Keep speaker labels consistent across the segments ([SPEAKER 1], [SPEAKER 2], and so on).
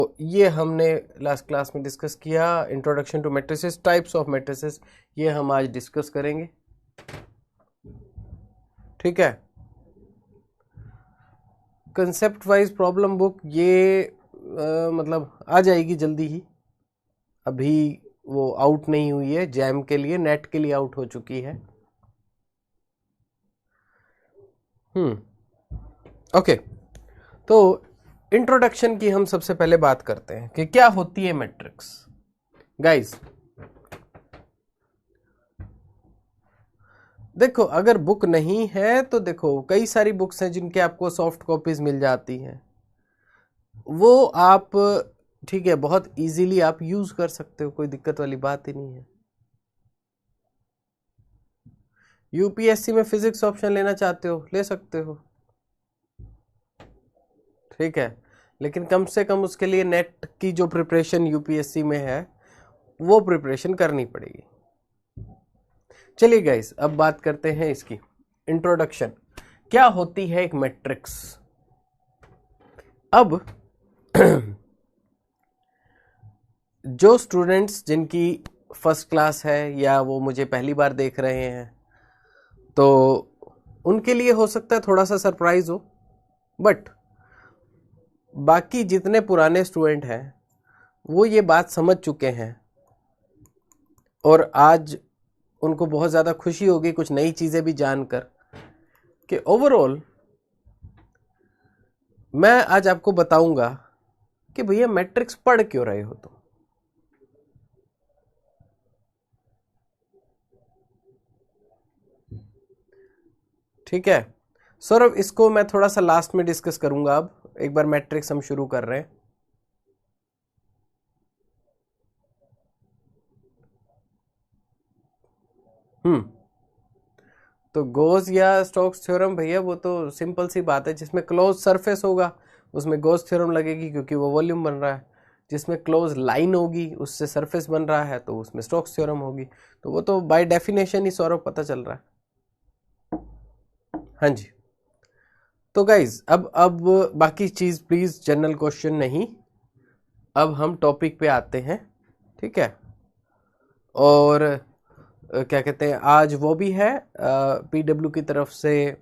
[SPEAKER 1] तो ये हमने लास्ट क्लास में डिस्कस किया, introduction to matrices, types of matrices, ये हम आज डिस्कस करेंगे। ठीक है, कंसेप्ट वाइज प्रॉब्लम बुक ये मतलब आ जाएगी जल्दी ही, अभी वो आउट नहीं हुई है, जैम के लिए, नेट के लिए आउट हो चुकी है। ओके, तो इंट्रोडक्शन की हम सबसे पहले बात करते हैं कि क्या होती है मैट्रिक्स। गाइस देखो, अगर बुक नहीं है तो देखो कई सारी बुक्स हैं जिनके आपको सॉफ्ट कॉपीज मिल जाती हैं, वो आप ठीक है बहुत इजीली आप यूज कर सकते हो, कोई दिक्कत वाली बात ही नहीं है। यूपीएससी में फिजिक्स ऑप्शन लेना चाहते हो, ले सकते हो, ठीक है, लेकिन कम से कम उसके लिए नेट की जो प्रिपरेशन यूपीएससी में है वो प्रिपरेशन करनी पड़ेगी। चलिए गाइस, अब बात करते हैं इसकी इंट्रोडक्शन, क्या होती है एक मैट्रिक्स। अब जो स्टूडेंट्स जिनकी फर्स्ट क्लास है या वो मुझे पहली बार देख रहे हैं, तो उनके लिए हो सकता है थोड़ा सा सरप्राइज हो, बट बाकी जितने पुराने स्टूडेंट हैं वो ये बात समझ चुके हैं और आज उनको बहुत ज़्यादा खुशी होगी कुछ नई चीज़ें भी जानकर कि ओवरऑल मैं आज आपको बताऊंगा कि भैया मैट्रिक्स पढ़ क्यों रहे हो तुम। ठीक है सौरभ, इसको मैं थोड़ा सा लास्ट में डिस्कस करूंगा। अब एक बार मैट्रिक्स हम शुरू कर रहे हैं। तो गॉस या स्टोक्स थ्योरम भैया वो तो सिंपल सी बात है, जिसमें क्लोज सरफेस होगा उसमें गॉस थ्योरम लगेगी क्योंकि वो वॉल्यूम बन रहा है, जिसमें क्लोज लाइन होगी उससे सरफेस बन रहा है तो उसमें स्टोक्स थ्योरम होगी। तो वो तो बाय डेफिनेशन ही सौरभ पता चल रहा है। हाँ जी, तो गाइज अब बाकी चीज प्लीज जनरल क्वेश्चन नहीं, अब हम टॉपिक पे आते हैं। ठीक है, और क्या कहते हैं, आज वो भी है पीडब्ल्यू की तरफ से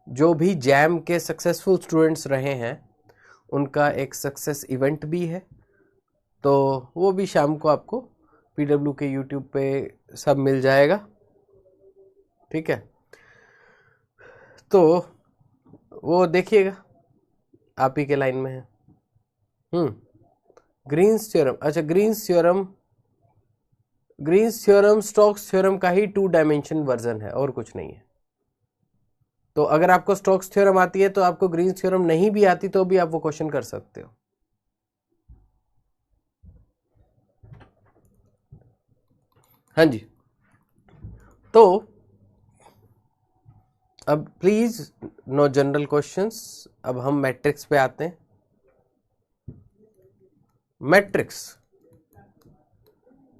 [SPEAKER 1] जो भी जैम के सक्सेसफुल स्टूडेंट्स रहे हैं उनका एक सक्सेस इवेंट भी है, तो वो भी शाम को आपको पीडब्ल्यू के यूट्यूब पे सब मिल जाएगा। ठीक है, तो वो देखिएगा, आप ही के लाइन में है। ग्रीन्स थ्योरम, अच्छा ग्रीन्स थ्योरम स्टोक्स थ्योरम का ही 2 डायमेंशन वर्जन है और कुछ नहीं है। तो अगर आपको स्टोक्स थ्योरम आती है तो आपको ग्रीन्स थ्योरम नहीं भी आती तो भी आप वो क्वेश्चन कर सकते हो। हाँ जी, तो अब प्लीज नो जनरल क्वेश्चंस, अब हम मैट्रिक्स पे आते हैं। मैट्रिक्स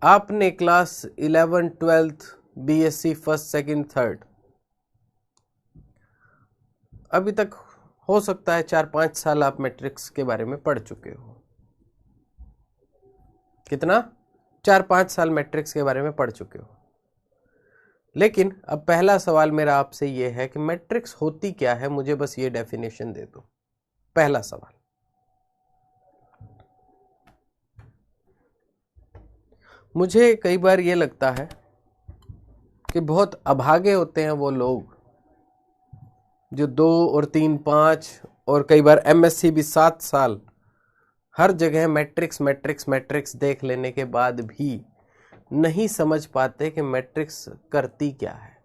[SPEAKER 1] आपने class 11 12 BSc first second third अभी तक हो सकता है 4-5 साल आप मैट्रिक्स के बारे में पढ़ चुके हो। कितना? 4-5 साल मैट्रिक्स के बारे में पढ़ चुके हो। लेकिन अब पहला सवाल मेरा आपसे ये है कि मैट्रिक्स होती क्या है, मुझे बस ये डेफिनेशन दे दो। पहला सवाल। मुझे कई बार ये लगता है कि बहुत अभागे होते हैं वो लोग जो 2 और 3 5 और कई बार एमएससी भी 7 साल हर जगह मैट्रिक्स मैट्रिक्स मैट्रिक्स देख लेने के बाद भी नहीं समझ पाते कि मैट्रिक्स करती क्या है,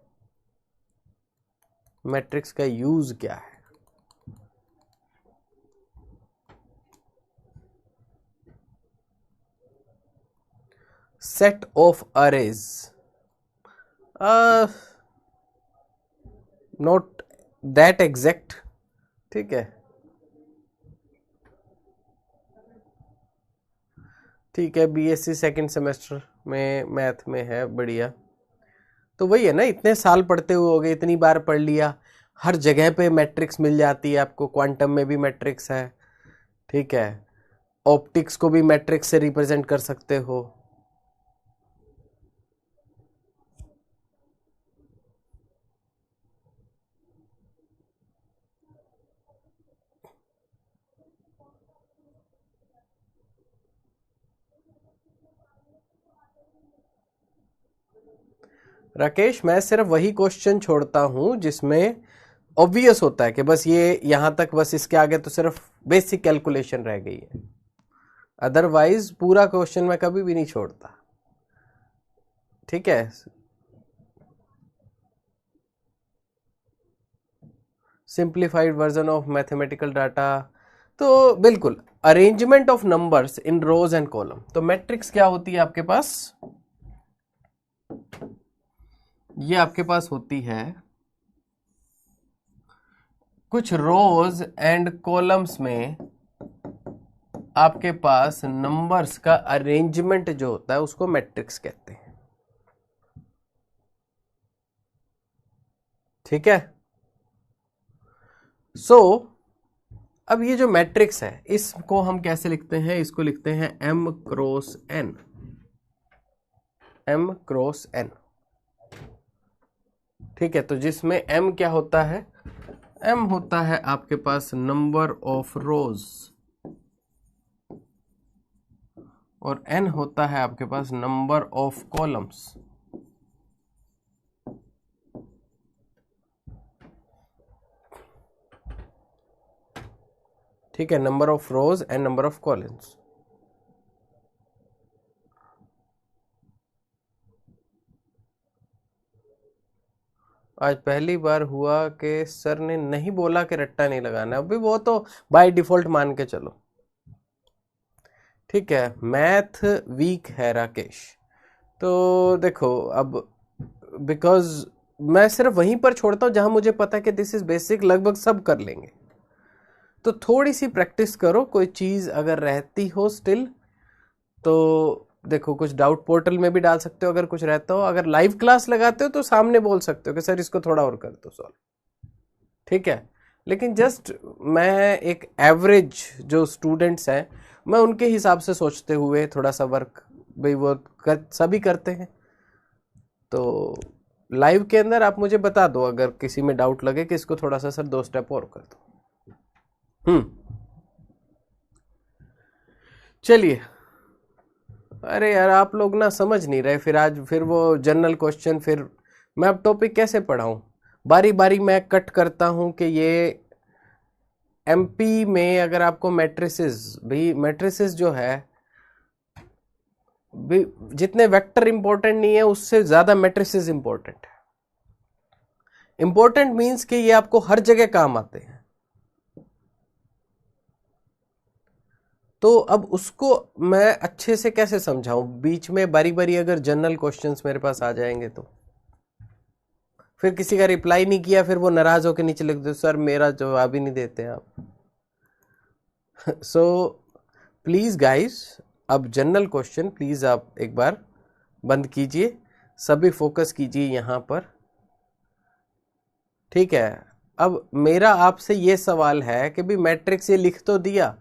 [SPEAKER 1] मैट्रिक्स का यूज क्या है। Set of arrays, not that exact. ठीक है, ठीक है, बीएससी सेकंड सेमेस्टर में मैथ में है, बढ़िया। तो वही है ना, इतने साल पढ़ते हुए हो गए, इतनी बार पढ़ लिया, हर जगह पे मैट्रिक्स मिल जाती है आपको, क्वांटम में भी मैट्रिक्स है। ठीक है, ऑप्टिक्स को भी मैट्रिक्स से रिप्रेजेंट कर सकते हो। राकेश, मैं सिर्फ वही क्वेश्चन छोड़ता हूं जिसमें ऑब्वियस होता है कि बस ये यहां तक, बस इसके आगे तो सिर्फ बेसिक कैलकुलेशन रह गई है। अदरवाइज पूरा क्वेश्चन मैं कभी भी नहीं छोड़ता, ठीक है। Simplified version of mathematical data, तो बिल्कुल arrangement of numbers in rows and columns. तो मैट्रिक्स क्या होती है आपके पास? ये आपके पास होती है कुछ रोज एंड कॉलम्स में आपके पास नंबर्स का अरेंजमेंट जो होता है उसको मैट्रिक्स कहते हैं, ठीक है। अब ये जो मैट्रिक्स है इसको हम कैसे लिखते हैं? इसको लिखते हैं m cross n, m cross n, ठीक है। तो जिसमें m क्या होता है? m होता है आपके पास नंबर ऑफ रोज और n होता है आपके पास नंबर ऑफ कॉलम्स। ठीक है, number of rose and number of columns. आज पहली बार हुआ कि सर ने नहीं बोला कि रट्टा नहीं लगाना, अभी वो तो बाय डिफॉल्ट मान के चलो, ठीक है। मैथ वीक है राकेश, तो देखो अब बिकॉज मैं सिर्फ वहीं पर छोड़ता हूं जहां मुझे पता है कि दिस इज बेसिक, लगभग सब कर लेंगे। तो थोड़ी सी प्रैक्टिस करो, कोई चीज अगर रहती हो स्टिल तो देखो, कुछ डाउट पोर्टल में भी डाल सकते हो अगर कुछ रहता हो। अगर लाइव क्लास लगाते हो तो सामने बोल सकते हो कि सर इसको थोड़ा और कर दो सॉल्व, ठीक है। लेकिन जस्ट मैं एक एवरेज जो स्टूडेंट्स हैं मैं उनके हिसाब से सोचते हुए थोड़ा सा वर्क, भाई वो सभी करते हैं। तो लाइव के अंदर आप मुझे बता दो अगर किसी में डाउट लगे कि इसको थोड़ा सा सर 2 स्टेप और कर दो। चलिए, अरे यार आप लोग ना समझ नहीं रहे, फिर आज फिर वो जनरल क्वेश्चन, फिर मैं अब टॉपिक कैसे पढ़ाऊं? बारी बारी मैं कट करता हूं कि ये एमपी में अगर आपको मैट्रिसेस, भी मैट्रिसेस जो है भी जितने वेक्टर इंपॉर्टेंट नहीं है उससे ज्यादा मैट्रिसेस इंपॉर्टेंट है। इंपॉर्टेंट मींस कि ये आपको हर जगह काम आते हैं। तो अब उसको मैं अच्छे से कैसे समझाऊं? बीच में बारी बारी अगर जनरल क्वेश्चंस मेरे पास आ जाएंगे तो फिर किसी का रिप्लाई नहीं किया, फिर वो नाराज होकर नीचे लिख दो सर मेरा जवाब ही नहीं देते आप। सो प्लीज गाइस, अब जनरल क्वेश्चन प्लीज आप एक बार बंद कीजिए, सभी फोकस कीजिए यहां पर, ठीक है। अब मेरा आपसे ये सवाल है कि भी मैट्रिक्स ये लिख तो दिया,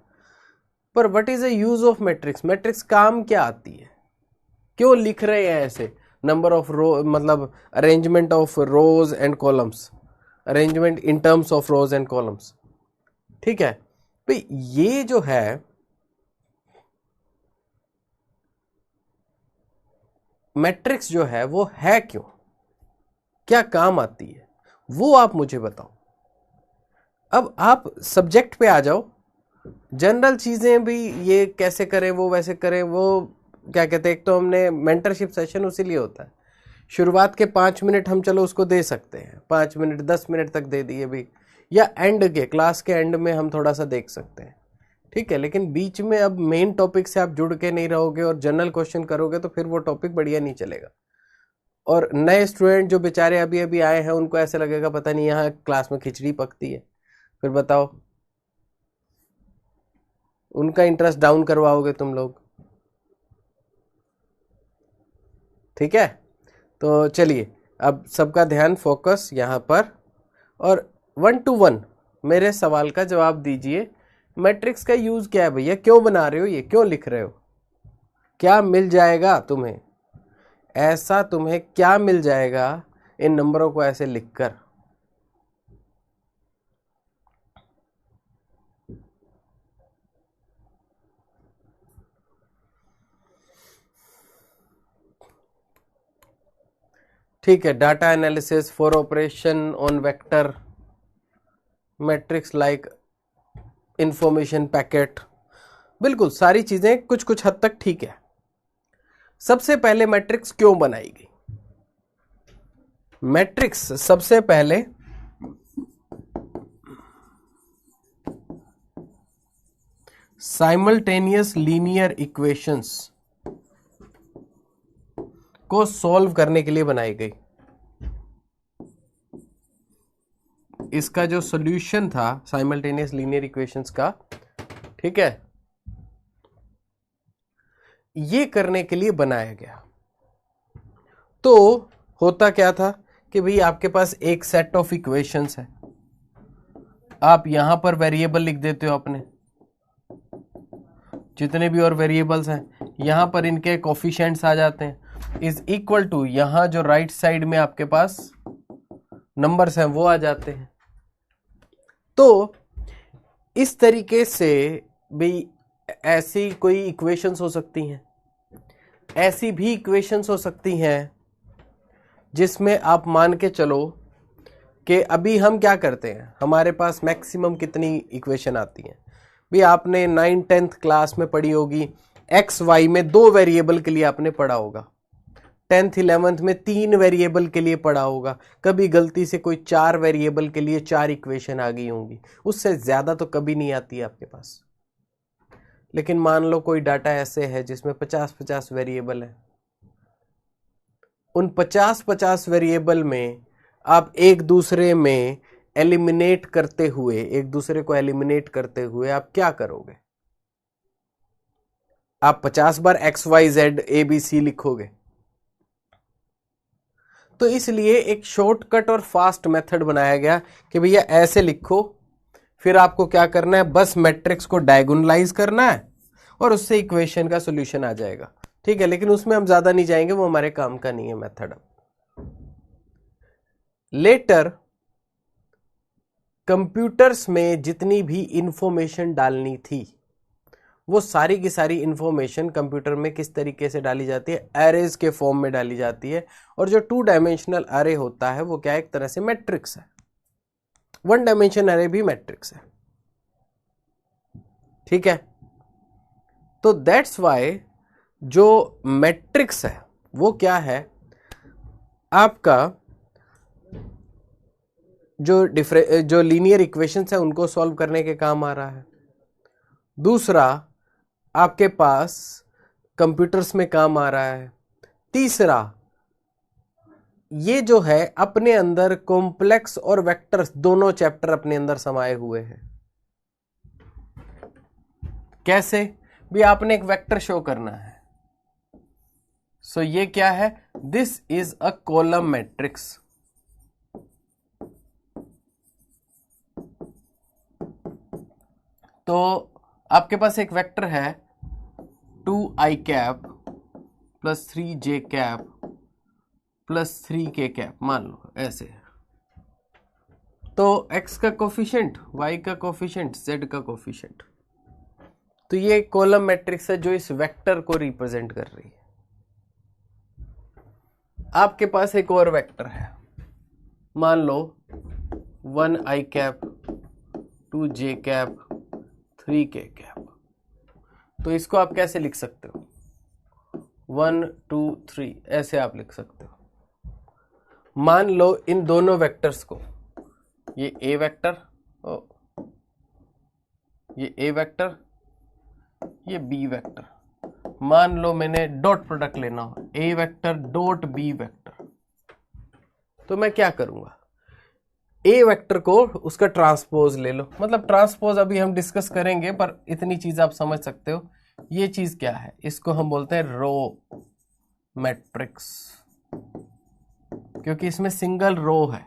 [SPEAKER 1] पर what is the use of matrix? Matrix काम क्या आती है? क्यों लिख रहे हैं ऐसे? नंबर ऑफ रो, मतलब arrangement of rose and columns, arrangement in terms of rose and columns, ठीक है। भाई ये जो है मैट्रिक्स जो है वो है क्यों, क्या काम आती है, वो आप मुझे बताओ। अब आप सब्जेक्ट पे आ जाओ, जनरल चीजें भी ये कैसे करें वो वैसे करें, वो क्या कहते हैं, एक तो हमने मेंटरशिप सेशन उसीलिए होता है, शुरुआत के 5 मिनट हम चलो उसको दे सकते हैं, 5 मिनट 10 मिनट तक दे दिए भी, या एंड के क्लास के एंड में हम थोड़ा सा देख सकते हैं, ठीक है। लेकिन बीच में अब मेन टॉपिक से आप जुड़ के नहीं रहोगे और जनरल क्वेश्चन करोगे तो फिर वो टॉपिक बढ़िया नहीं चलेगा। और नए स्टूडेंट जो बेचारे अभी अभी आए हैं उनको ऐसे लगेगा पता नहीं यहाँ क्लास में खिचड़ी पकती है, फिर बताओ उनका इंटरेस्ट डाउन करवाओगे तुम लोग, ठीक है। तो चलिए अब सबका ध्यान फोकस यहाँ पर, और 1 to 1 मेरे सवाल का जवाब दीजिए। मैट्रिक्स का यूज क्या है भैया, क्यों बना रहे हो, ये क्यों लिख रहे हो, क्या मिल जाएगा तुम्हें, ऐसा तुम्हें क्या मिल जाएगा इन नंबरों को ऐसे लिखकर। ठीक है, data analysis for operation on vector matrix like information packet, बिल्कुल सारी चीजें कुछ कुछ हद तक ठीक है। सबसे पहले मैट्रिक्स क्यों बनाई गई? मैट्रिक्स सबसे पहले साइमल्टेनियस लीनियर इक्वेशंस को सॉल्व करने के लिए बनाई गई। इसका जो सॉल्यूशन था साइमल्टेनियस लीनियर इक्वेशंस का, ठीक है, ये करने के लिए बनाया गया। तो होता क्या था कि भाई आपके पास एक सेट ऑफ इक्वेशंस है, आप यहां पर वेरिएबल लिख देते हो अपने, जितने भी और वेरिएबल्स हैं यहां पर इनके कोफिशिएंट्स आ जाते हैं, इज इक्वल टू यहां जो राइट साइड में आपके पास नंबर्स हैं वो आ जाते हैं। तो इस तरीके से भी ऐसी कोई इक्वेशंस हो सकती हैं, ऐसी भी इक्वेशंस हो सकती हैं जिसमें आप मान के चलो कि अभी हम क्या करते हैं, हमारे पास मैक्सिमम कितनी इक्वेशन आती हैं भी, आपने 9th-10th क्लास में पढ़ी होगी, एक्स वाई में 2 वेरिएबल के लिए आपने पढ़ा होगा, 10th-11th में 3 वेरिएबल के लिए पढ़ा होगा, कभी गलती से कोई 4 वेरिएबल के लिए 4 इक्वेशन आ गई होंगी, उससे ज्यादा तो कभी नहीं आती है आपके पास। लेकिन मान लो कोई डाटा ऐसे है जिसमें 50-50 वेरिएबल है, उन 50-50 वेरिएबल में आप एक दूसरे में एलिमिनेट करते हुए, एक दूसरे को एलिमिनेट करते हुए आप क्या करोगे, आप 50 बार XYZ ABC लिखोगे। तो इसलिए एक शॉर्टकट और फास्ट मेथड बनाया गया कि भैया ऐसे लिखो, फिर आपको क्या करना है, बस मैट्रिक्स को डायगोनलाइज करना है और उससे इक्वेशन का सॉल्यूशन आ जाएगा। ठीक है, लेकिन उसमें हम ज्यादा नहीं जाएंगे, वो हमारे काम का नहीं है मेथड। लेटर कंप्यूटर्स में जितनी भी इंफॉर्मेशन डालनी थी वो सारी की सारी इंफॉर्मेशन कंप्यूटर में किस तरीके से डाली जाती है, एरेज के फॉर्म में डाली जाती है। और जो 2 डायमेंशनल एरे होता है वो क्या है, एक तरह से मैट्रिक्स है। 1 डायमेंशन एरे भी मैट्रिक्स है। ठीक है, तो दैट्स वाई जो मैट्रिक्स है वो क्या है, आपका जो लीनियर इक्वेशंस है उनको सॉल्व करने के काम आ रहा है। दूसरा, आपके पास कंप्यूटर्स में काम आ रहा है। तीसरा, ये जो है अपने अंदर कॉम्प्लेक्स और वेक्टर्स दोनों चैप्टर अपने अंदर समाये हुए हैं। कैसे भी, आपने एक वेक्टर शो करना है। सो ये क्या है, this is a column matrix. तो आपके पास एक वेक्टर है 2i cap plus 3j cap plus 3k cap, मान लो ऐसे। तो x का कोफिशिएंट, y का कोफिशिएंट, z का कोफिशिएंट। तो ये कॉलम मैट्रिक्स है जो इस वेक्टर को रिप्रेजेंट कर रही है। आपके पास एक और वेक्टर है, मान लो 1i cap 2j cap 3k cap. तो इसको आप कैसे लिख सकते हो, 1 2 3 ऐसे आप लिख सकते हो। मान लो इन दोनों वेक्टर्स को, ये a वेक्टर, ये a वेक्टर, ये b वेक्टर, मान लो मैंने डॉट प्रोडक्ट लेना हो, a vector dot b vector. तो मैं क्या करूंगा, ए वेक्टर को उसका ट्रांसपोज ले लो, मतलब ट्रांसपोज अभी हम डिस्कस करेंगे, पर इतनी चीज आप समझ सकते हो। ये चीज क्या है, इसको हम बोलते हैं रो मैट्रिक्स, क्योंकि इसमें सिंगल रो है।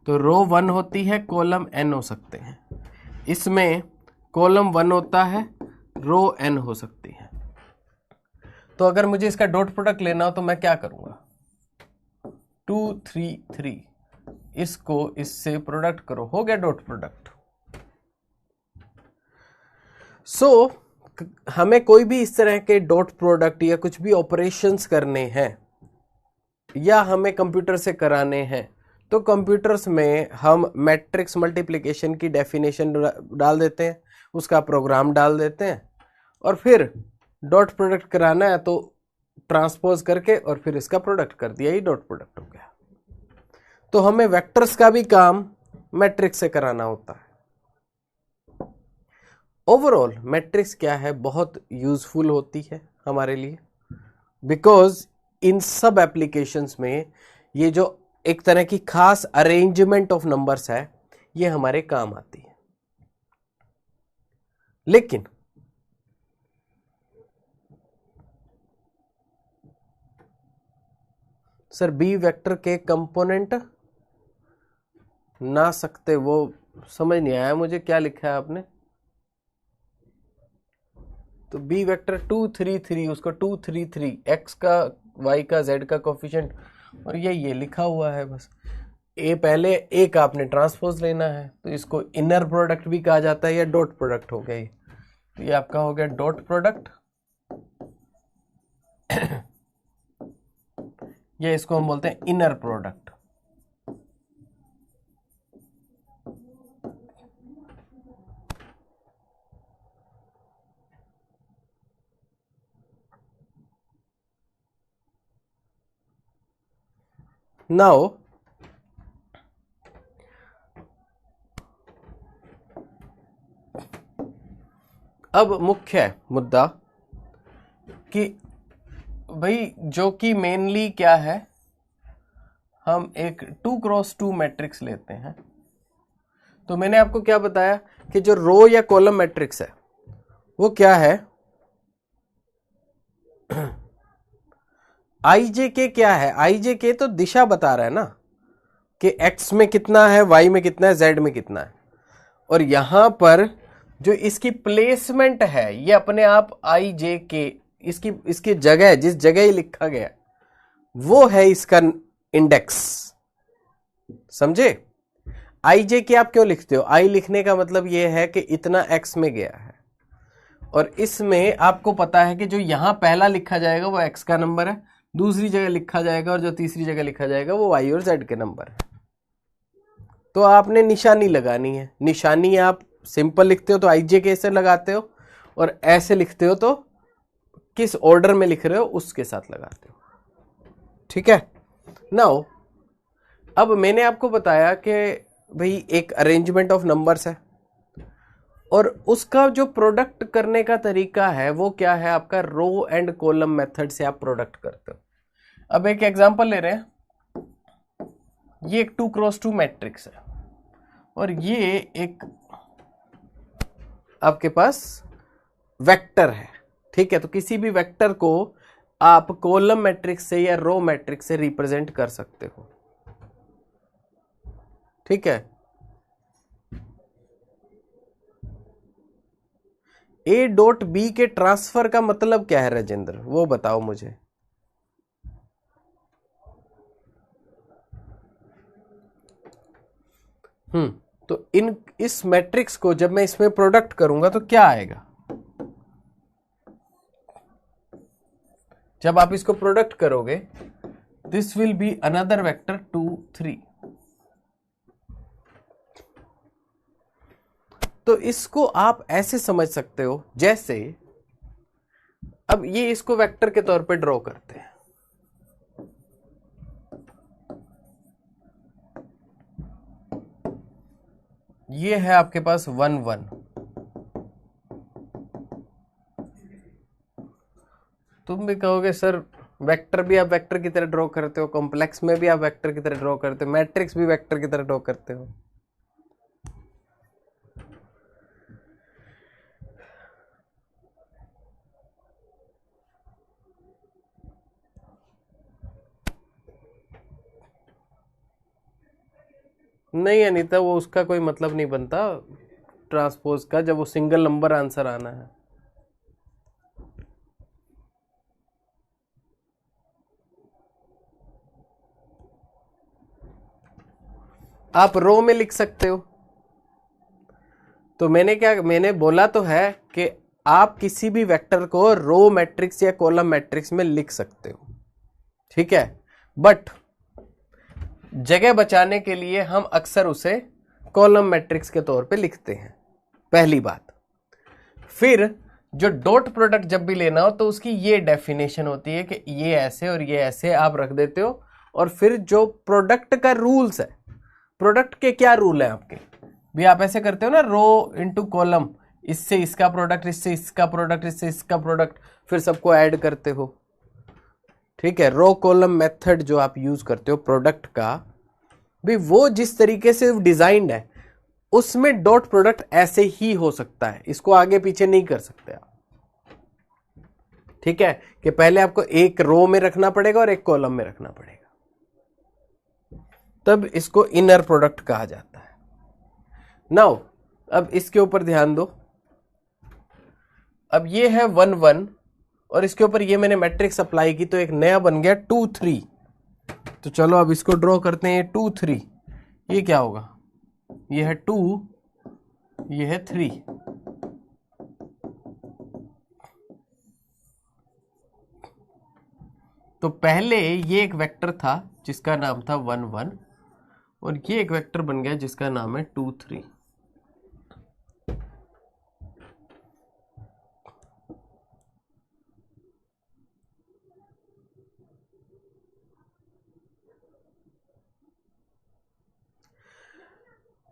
[SPEAKER 1] तो रो 1 होती है, कॉलम n हो सकते हैं। इसमें कॉलम 1 होता है, रो n हो सकती है। तो अगर मुझे इसका डॉट प्रोडक्ट लेना हो तो मैं क्या करूंगा, 2 3 3, इसको इससे प्रोडक्ट करो, हो गया डॉट प्रोडक्ट। सो हमें कोई भी इस तरह के डॉट प्रोडक्ट या कुछ भी ऑपरेशंस करने हैं या हमें कंप्यूटर से कराने हैं, तो कंप्यूटर्स में हम मैट्रिक्स मल्टीप्लिकेशन की डेफिनेशन डाल देते हैं, उसका प्रोग्राम डाल देते हैं, और फिर डॉट प्रोडक्ट कराना है तो ट्रांसपोज करके और फिर इसका प्रोडक्ट कर दिया, ये डॉट प्रोडक्ट हो गया। तो हमें वेक्टर्स का भी काम मैट्रिक्स से कराना होता है। ओवरऑल मैट्रिक्स क्या है, बहुत यूजफुल होती है हमारे लिए, बिकॉज इन सब एप्लीकेशंस में ये जो एक तरह की खास अरेंजमेंट ऑफ नंबर्स है, ये हमारे काम आती है। लेकिन सर बी वेक्टर के कंपोनेंट ना सकते, वो समझ नहीं आया मुझे, क्या लिखा है आपने? तो बी वेक्टर 2 3 3, उसको 2 3 3, एक्स का, वाई का, जेड का कोफिशिएंट, और ये लिखा हुआ है बस। ए पहले ए का आपने ट्रांसपोज लेना है, तो इसको इनर प्रोडक्ट भी कहा जाता है या डॉट प्रोडक्ट हो गया ये। तो ये आपका हो गया डॉट प्रोडक्ट, ये इसको हम बोलते हैं इनर प्रोडक्ट। नाउ अब मुख्य मुद्दा कि भाई जो कि मेनली क्या है, हम एक 2x2 मैट्रिक्स लेते हैं। तो मैंने आपको क्या बताया कि जो रो या कॉलम मैट्रिक्स है वो क्या है, आई जे के क्या है, आई जे के तो दिशा बता रहा है ना कि एक्स में कितना है, वाई में कितना है, जेड में कितना है। और यहां पर जो इसकी प्लेसमेंट है ये अपने आप आई जे के, इसकी जगह, जिस जगह ही लिखा गया वो है इसका इंडेक्स। समझे? आई जे के आप क्यों लिखते हो? आई लिखने का मतलब ये है कि इतना एक्स में गया है, और इसमें आपको पता है कि जो यहां पहला लिखा जाएगा वो एक्स का नंबर है, दूसरी जगह लिखा जाएगा और जो तीसरी जगह लिखा जाएगा वो वाई और जेड के नंबर है। तो आपने निशानी लगानी है, निशानी आप सिंपल लिखते हो तो आई जे के से लगाते हो, और ऐसे लिखते हो तो किस ऑर्डर में लिख रहे हो उसके साथ लगाते हो। ठीक है? नाउ अब मैंने आपको बताया कि भाई एक अरेंजमेंट ऑफ नंबर्स है, और उसका जो प्रोडक्ट करने का तरीका है वो क्या है, आपका रो एंड कॉलम मेथड से आप प्रोडक्ट करते हो। अब एक एग्जांपल ले रहे हैं, ये एक 2x2 मैट्रिक्स है और ये एक आपके पास वेक्टर है। ठीक है? तो किसी भी वेक्टर को आप कॉलम मैट्रिक्स से या रो मैट्रिक्स से रिप्रेजेंट कर सकते हो। ठीक है? ए डॉट बी के ट्रांसफर का मतलब क्या है राजेंद्र, वो बताओ मुझे। तो इस मैट्रिक्स को जब मैं इसमें प्रोडक्ट करूंगा तो क्या आएगा, जब आप इसको प्रोडक्ट करोगे, this will be another vector 2 3। तो इसको आप ऐसे समझ सकते हो जैसे, अब ये इसको वेक्टर के तौर पे ड्रॉ करते हैं, ये है आपके पास 1 1। तुम भी कहोगे सर वेक्टर भी आप वेक्टर की तरह ड्रॉ करते हो, कॉम्प्लेक्स में भी आप वेक्टर की तरह ड्रॉ करते हो, मैट्रिक्स भी वेक्टर की तरह ड्रॉ करते हो। नहीं अनीता, वो उसका कोई मतलब नहीं बनता। ट्रांसपोज का जब वो सिंगल नंबर आंसर आना है। आप रो में लिख सकते हो। तो मैंने बोला तो है कि आप किसी भी वेक्टर को रो मैट्रिक्स या कॉलम मैट्रिक्स में लिख सकते हो, ठीक है, बट जगह बचाने के लिए हम अक्सर उसे कॉलम मैट्रिक्स के तौर पे लिखते हैं, पहली बात। फिर जो डॉट प्रोडक्ट जब भी लेना हो तो उसकी ये डेफिनेशन होती है कि ये ऐसे और ये ऐसे आप रख देते हो। और फिर जो प्रोडक्ट का रूल्स है, प्रोडक्ट के क्या रूल है आपके भी, आप ऐसे करते हो ना, रो इनटू कॉलम, इससे इसका प्रोडक्ट, इससे इसका प्रोडक्ट, इससे इसका प्रोडक्ट, फिर सबको ऐड करते हो, ठीक है। रो कॉलम मेथड जो आप यूज करते हो प्रोडक्ट का, भी वो जिस तरीके से डिजाइंड है उसमें डॉट प्रोडक्ट ऐसे ही हो सकता है, इसको आगे पीछे नहीं कर सकते आप, ठीक है, कि पहले आपको एक रो में रखना पड़ेगा और एक कॉलम में रखना पड़ेगा, तब इसको इनर प्रोडक्ट कहा जाता है। नाउ अब इसके ऊपर ध्यान दो, अब ये है 1 1 और इसके ऊपर ये मैंने मैट्रिक्स अप्लाई की तो एक नया बन गया 2 3। तो चलो अब इसको ड्रॉ करते हैं। 2 3 ये क्या होगा, ये है 2, ये है 3। तो पहले ये एक वेक्टर था जिसका नाम था 1 1 और ये एक वेक्टर बन गया जिसका नाम है 2 3।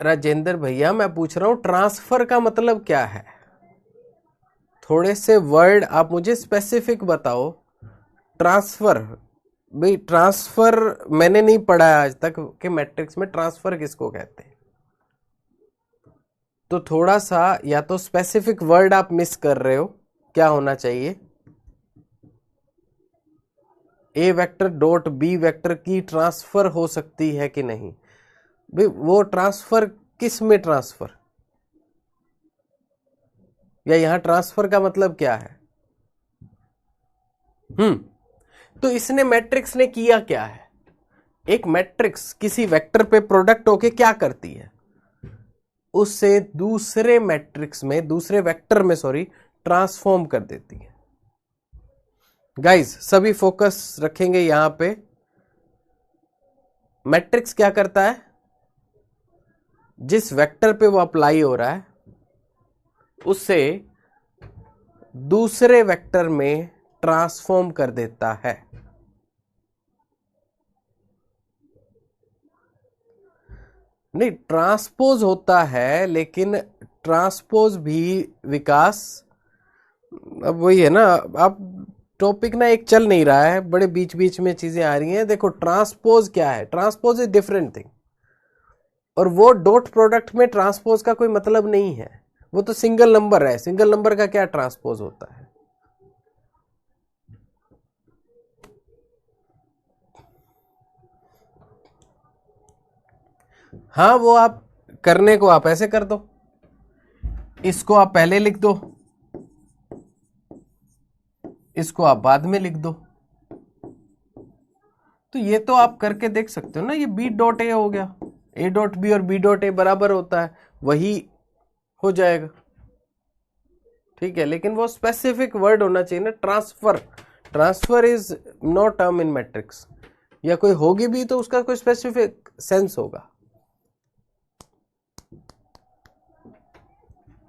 [SPEAKER 1] राजेंद्र भैया मैं पूछ रहा हूं ट्रांसफर का मतलब क्या है, थोड़े से वर्ड आप मुझे स्पेसिफिक बताओ। ट्रांसफर, भाई ट्रांसफर मैंने नहीं पढ़ा है आज तक कि मैट्रिक्स में ट्रांसफर किसको कहते हैं, तो थोड़ा सा या तो स्पेसिफिक वर्ड आप मिस कर रहे हो, क्या होना चाहिए। ए वेक्टर डॉट बी वेक्टर की ट्रांसफर हो सकती है कि नहीं, भाई वो ट्रांसफर किस में ट्रांसफर, या यहां ट्रांसफर का मतलब क्या है। तो इसने मैट्रिक्स ने किया क्या है, एक मैट्रिक्स किसी वेक्टर पे प्रोडक्ट होके क्या करती है, उससे दूसरे मैट्रिक्स में, दूसरे वेक्टर में सॉरी, ट्रांसफॉर्म कर देती है। गाइस सभी फोकस रखेंगे यहां पे। मैट्रिक्स क्या करता है, जिस वेक्टर पे वो अप्लाई हो रहा है उससे दूसरे वेक्टर में ट्रांसफॉर्म कर देता है। नहीं, ट्रांसपोज होता है, लेकिन ट्रांसपोज भी विकास, अब वही है ना, आप टॉपिक ना एक चल नहीं रहा है, बड़े बीच बीच में चीजें आ रही हैं। देखो ट्रांसपोज क्या है, ट्रांसपोज इज डिफरेंट थिंग, और वो डॉट प्रोडक्ट में ट्रांसपोज का कोई मतलब नहीं है, वो तो सिंगल नंबर है, सिंगल नंबर का क्या ट्रांसपोज होता है। हाँ वो आप करने को आप ऐसे कर दो, इसको आप पहले लिख दो, इसको आप बाद में लिख दो, तो ये तो आप करके देख सकते हो ना। ये बी डॉट ए हो गया, ए डॉट बी और बी डॉट ए बराबर होता है, वही हो जाएगा, ठीक है। लेकिन वो स्पेसिफिक वर्ड होना चाहिए ना, transfer. Transfer is no term in matrix, या कोई होगी भी तो उसका कोई स्पेसिफिक सेंस होगा,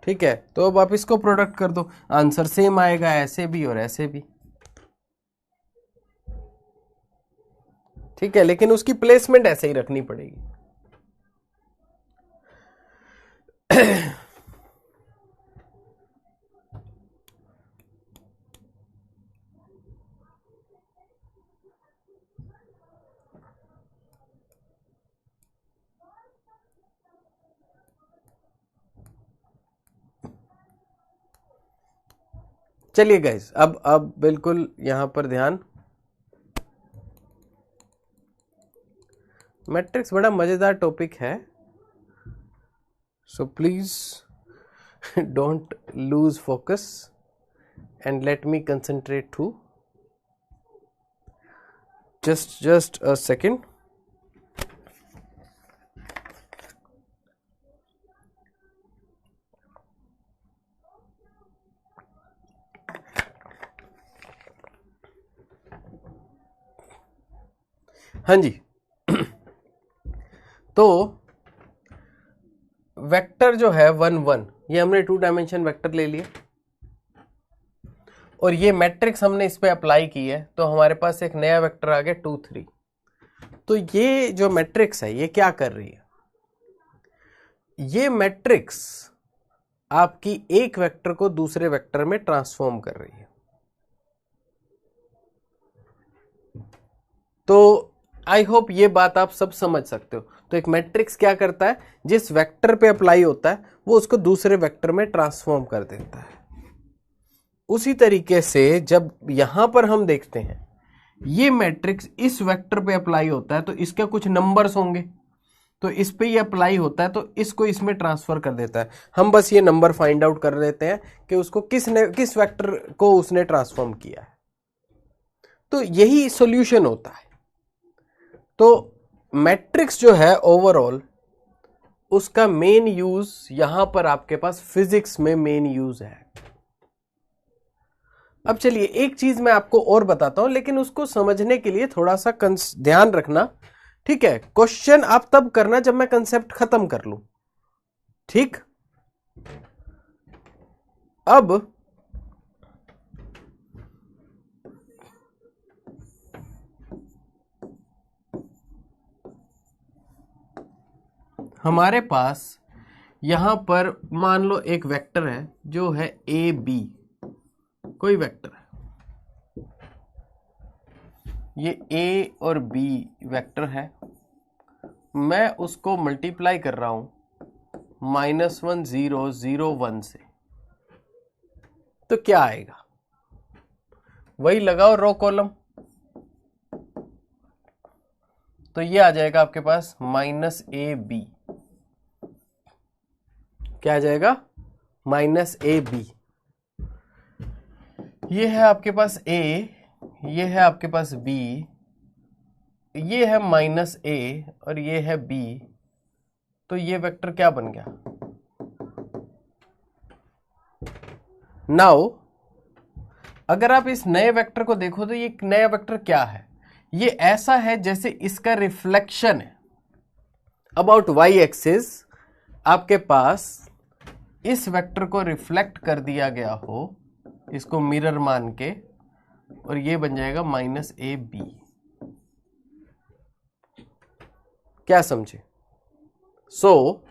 [SPEAKER 1] ठीक है। तो अब आप इसको प्रोडक्ट कर दो, आंसर सेम आएगा, ऐसे भी और ऐसे भी, ठीक है। लेकिन उसकी प्लेसमेंट ऐसे ही रखनी पड़ेगी। चलिए गाइस, अब बिल्कुल यहां पर ध्यान। मैट्रिक्स बड़ा मजेदार टॉपिक है, so please don't lose focus and let me concentrate too. Just a second. हाँ जी। तो वेक्टर जो है 1 1, ये हमने 2 डायमेंशन वेक्टर ले लिए और ये मैट्रिक्स हमने इस पे अप्लाई की है, तो हमारे पास एक नया वेक्टर आ गया 2 3। तो ये जो मैट्रिक्स है ये क्या कर रही है? ये मैट्रिक्स आपकी एक वेक्टर को दूसरे वेक्टर में ट्रांसफॉर्म कर रही है। तो आई होप ये बात आप सब समझ सकते हो। तो एक मैट्रिक्स क्या करता है, जिस वेक्टर पे अप्लाई होता है वो उसको दूसरे वेक्टर में ट्रांसफॉर्म कर देता है। उसी तरीके से जब यहां पर हम देखते हैं ये मैट्रिक्स इस वेक्टर पे अप्लाई होता है तो इसके कुछ नंबर्स होंगे, तो इस पे ये अप्लाई होता है तो इसको इसमें ट्रांसफर कर देता है। हम बस ये नंबर फाइंड आउट कर लेते हैं कि उसको किस वेक्टर को उसने ट्रांसफॉर्म किया है। तो यही सॉल्यूशन होता है। तो मैट्रिक्स जो है ओवरऑल उसका मेन यूज यहां पर आपके पास फिजिक्स में मेन यूज है। अब चलिए एक चीज मैं आपको और बताता हूं, लेकिन उसको समझने के लिए थोड़ा सा ध्यान रखना, ठीक है? क्वेश्चन आप तब करना जब मैं कंसेप्ट खत्म कर लूं, ठीक? अब हमारे पास यहां पर मान लो एक वेक्टर है जो है ए बी, कोई वेक्टर है, ये ए और बी वेक्टर है। मैं उसको मल्टीप्लाई कर रहा हूं -1 0 0 1 से, तो क्या आएगा? वही लगाओ रो कॉलम, तो ये आ जाएगा आपके पास -AB। क्या आ जाएगा? -AB। ये है आपके पास A, ये है आपके पास B, ये है -A और ये है B। तो ये वेक्टर क्या बन गया? नाउ अगर आप इस नए वेक्टर को देखो तो ये नया वेक्टर क्या है? ये ऐसा है जैसे इसका रिफ्लेक्शन है अबाउट y एक्सिस, आपके पास इस वेक्टर को रिफ्लेक्ट कर दिया गया हो, इसको मिरर मान के, और ये बन जाएगा -AB। क्या समझे? सो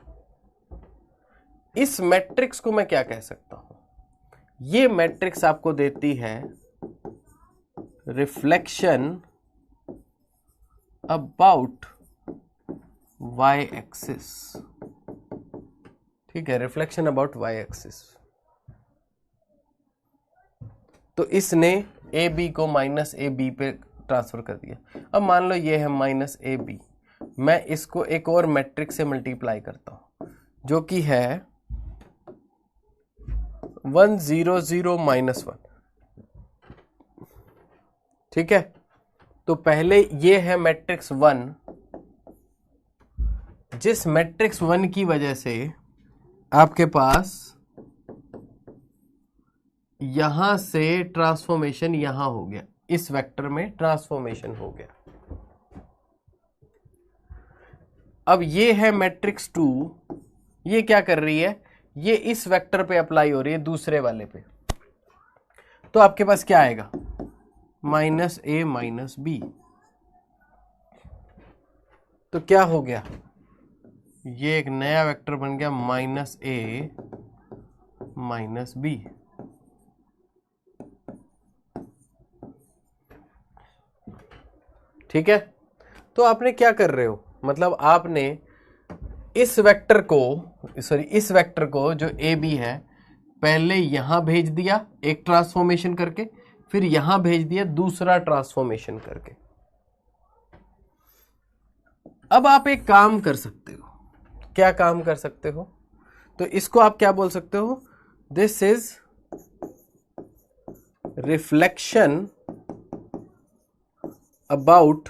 [SPEAKER 1] इस मैट्रिक्स को मैं क्या कह सकता हूं? ये मैट्रिक्स आपको देती है रिफ्लेक्शन अबाउट y एक्सिस, ठीक है? Reflection about y axis. तो इसने AB को -AB पे ट्रांसफर कर दिया। अब मान लो ये है -AB, मैं इसको एक और मैट्रिक्स से मल्टीप्लाई करता हूं जो कि है 1 0 0 -1, ठीक है? तो पहले ये है मैट्रिक्स 1, जिस मैट्रिक्स 1 की वजह से आपके पास यहां से ट्रांसफॉर्मेशन यहां हो गया, इस वेक्टर में ट्रांसफॉर्मेशन हो गया। अब ये है मैट्रिक्स 2, ये क्या कर रही है? ये इस वेक्टर पे अप्लाई हो रही है, दूसरे वाले पे। तो आपके पास क्या आएगा? -A -B। तो क्या हो गया? ये एक नया वेक्टर बन गया -A -B। ठीक है? तो आपने क्या कर रहे हो? मतलब आपने इस वेक्टर को जो AB है पहले यहां भेज दिया एक ट्रांसफॉर्मेशन करके, फिर यहां भेज दिया दूसरा ट्रांसफॉर्मेशन करके। अब आप एक काम कर सकते हो। क्या काम कर सकते हो? तो इसको आप क्या बोल सकते हो, this is reflection about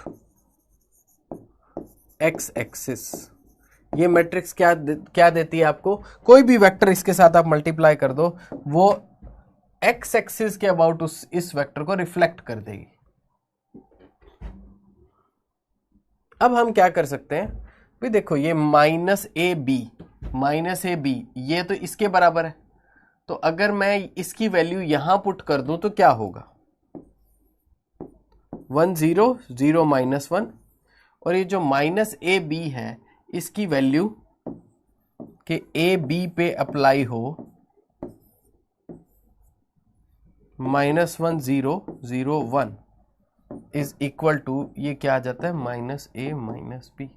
[SPEAKER 1] x axis. ये मैट्रिक्स क्या देती है आपको, कोई भी वेक्टर इसके साथ आप मल्टीप्लाई कर दो, वो एक्स एक्सिस के अबाउट इस वेक्टर को रिफ्लेक्ट कर देगी। अब हम क्या कर सकते हैं भाई, देखो ये माइनस ए बी ये तो इसके बराबर है, तो अगर मैं इसकी वैल्यू यहां पुट कर दूं तो क्या होगा, 1 0 0 -1, और ये जो माइनस ए बी है इसकी वैल्यू कि ए बी पे अप्लाई हो -1 0 0 1 इज इक्वल टू, ये क्या आ जाता है, -a -b।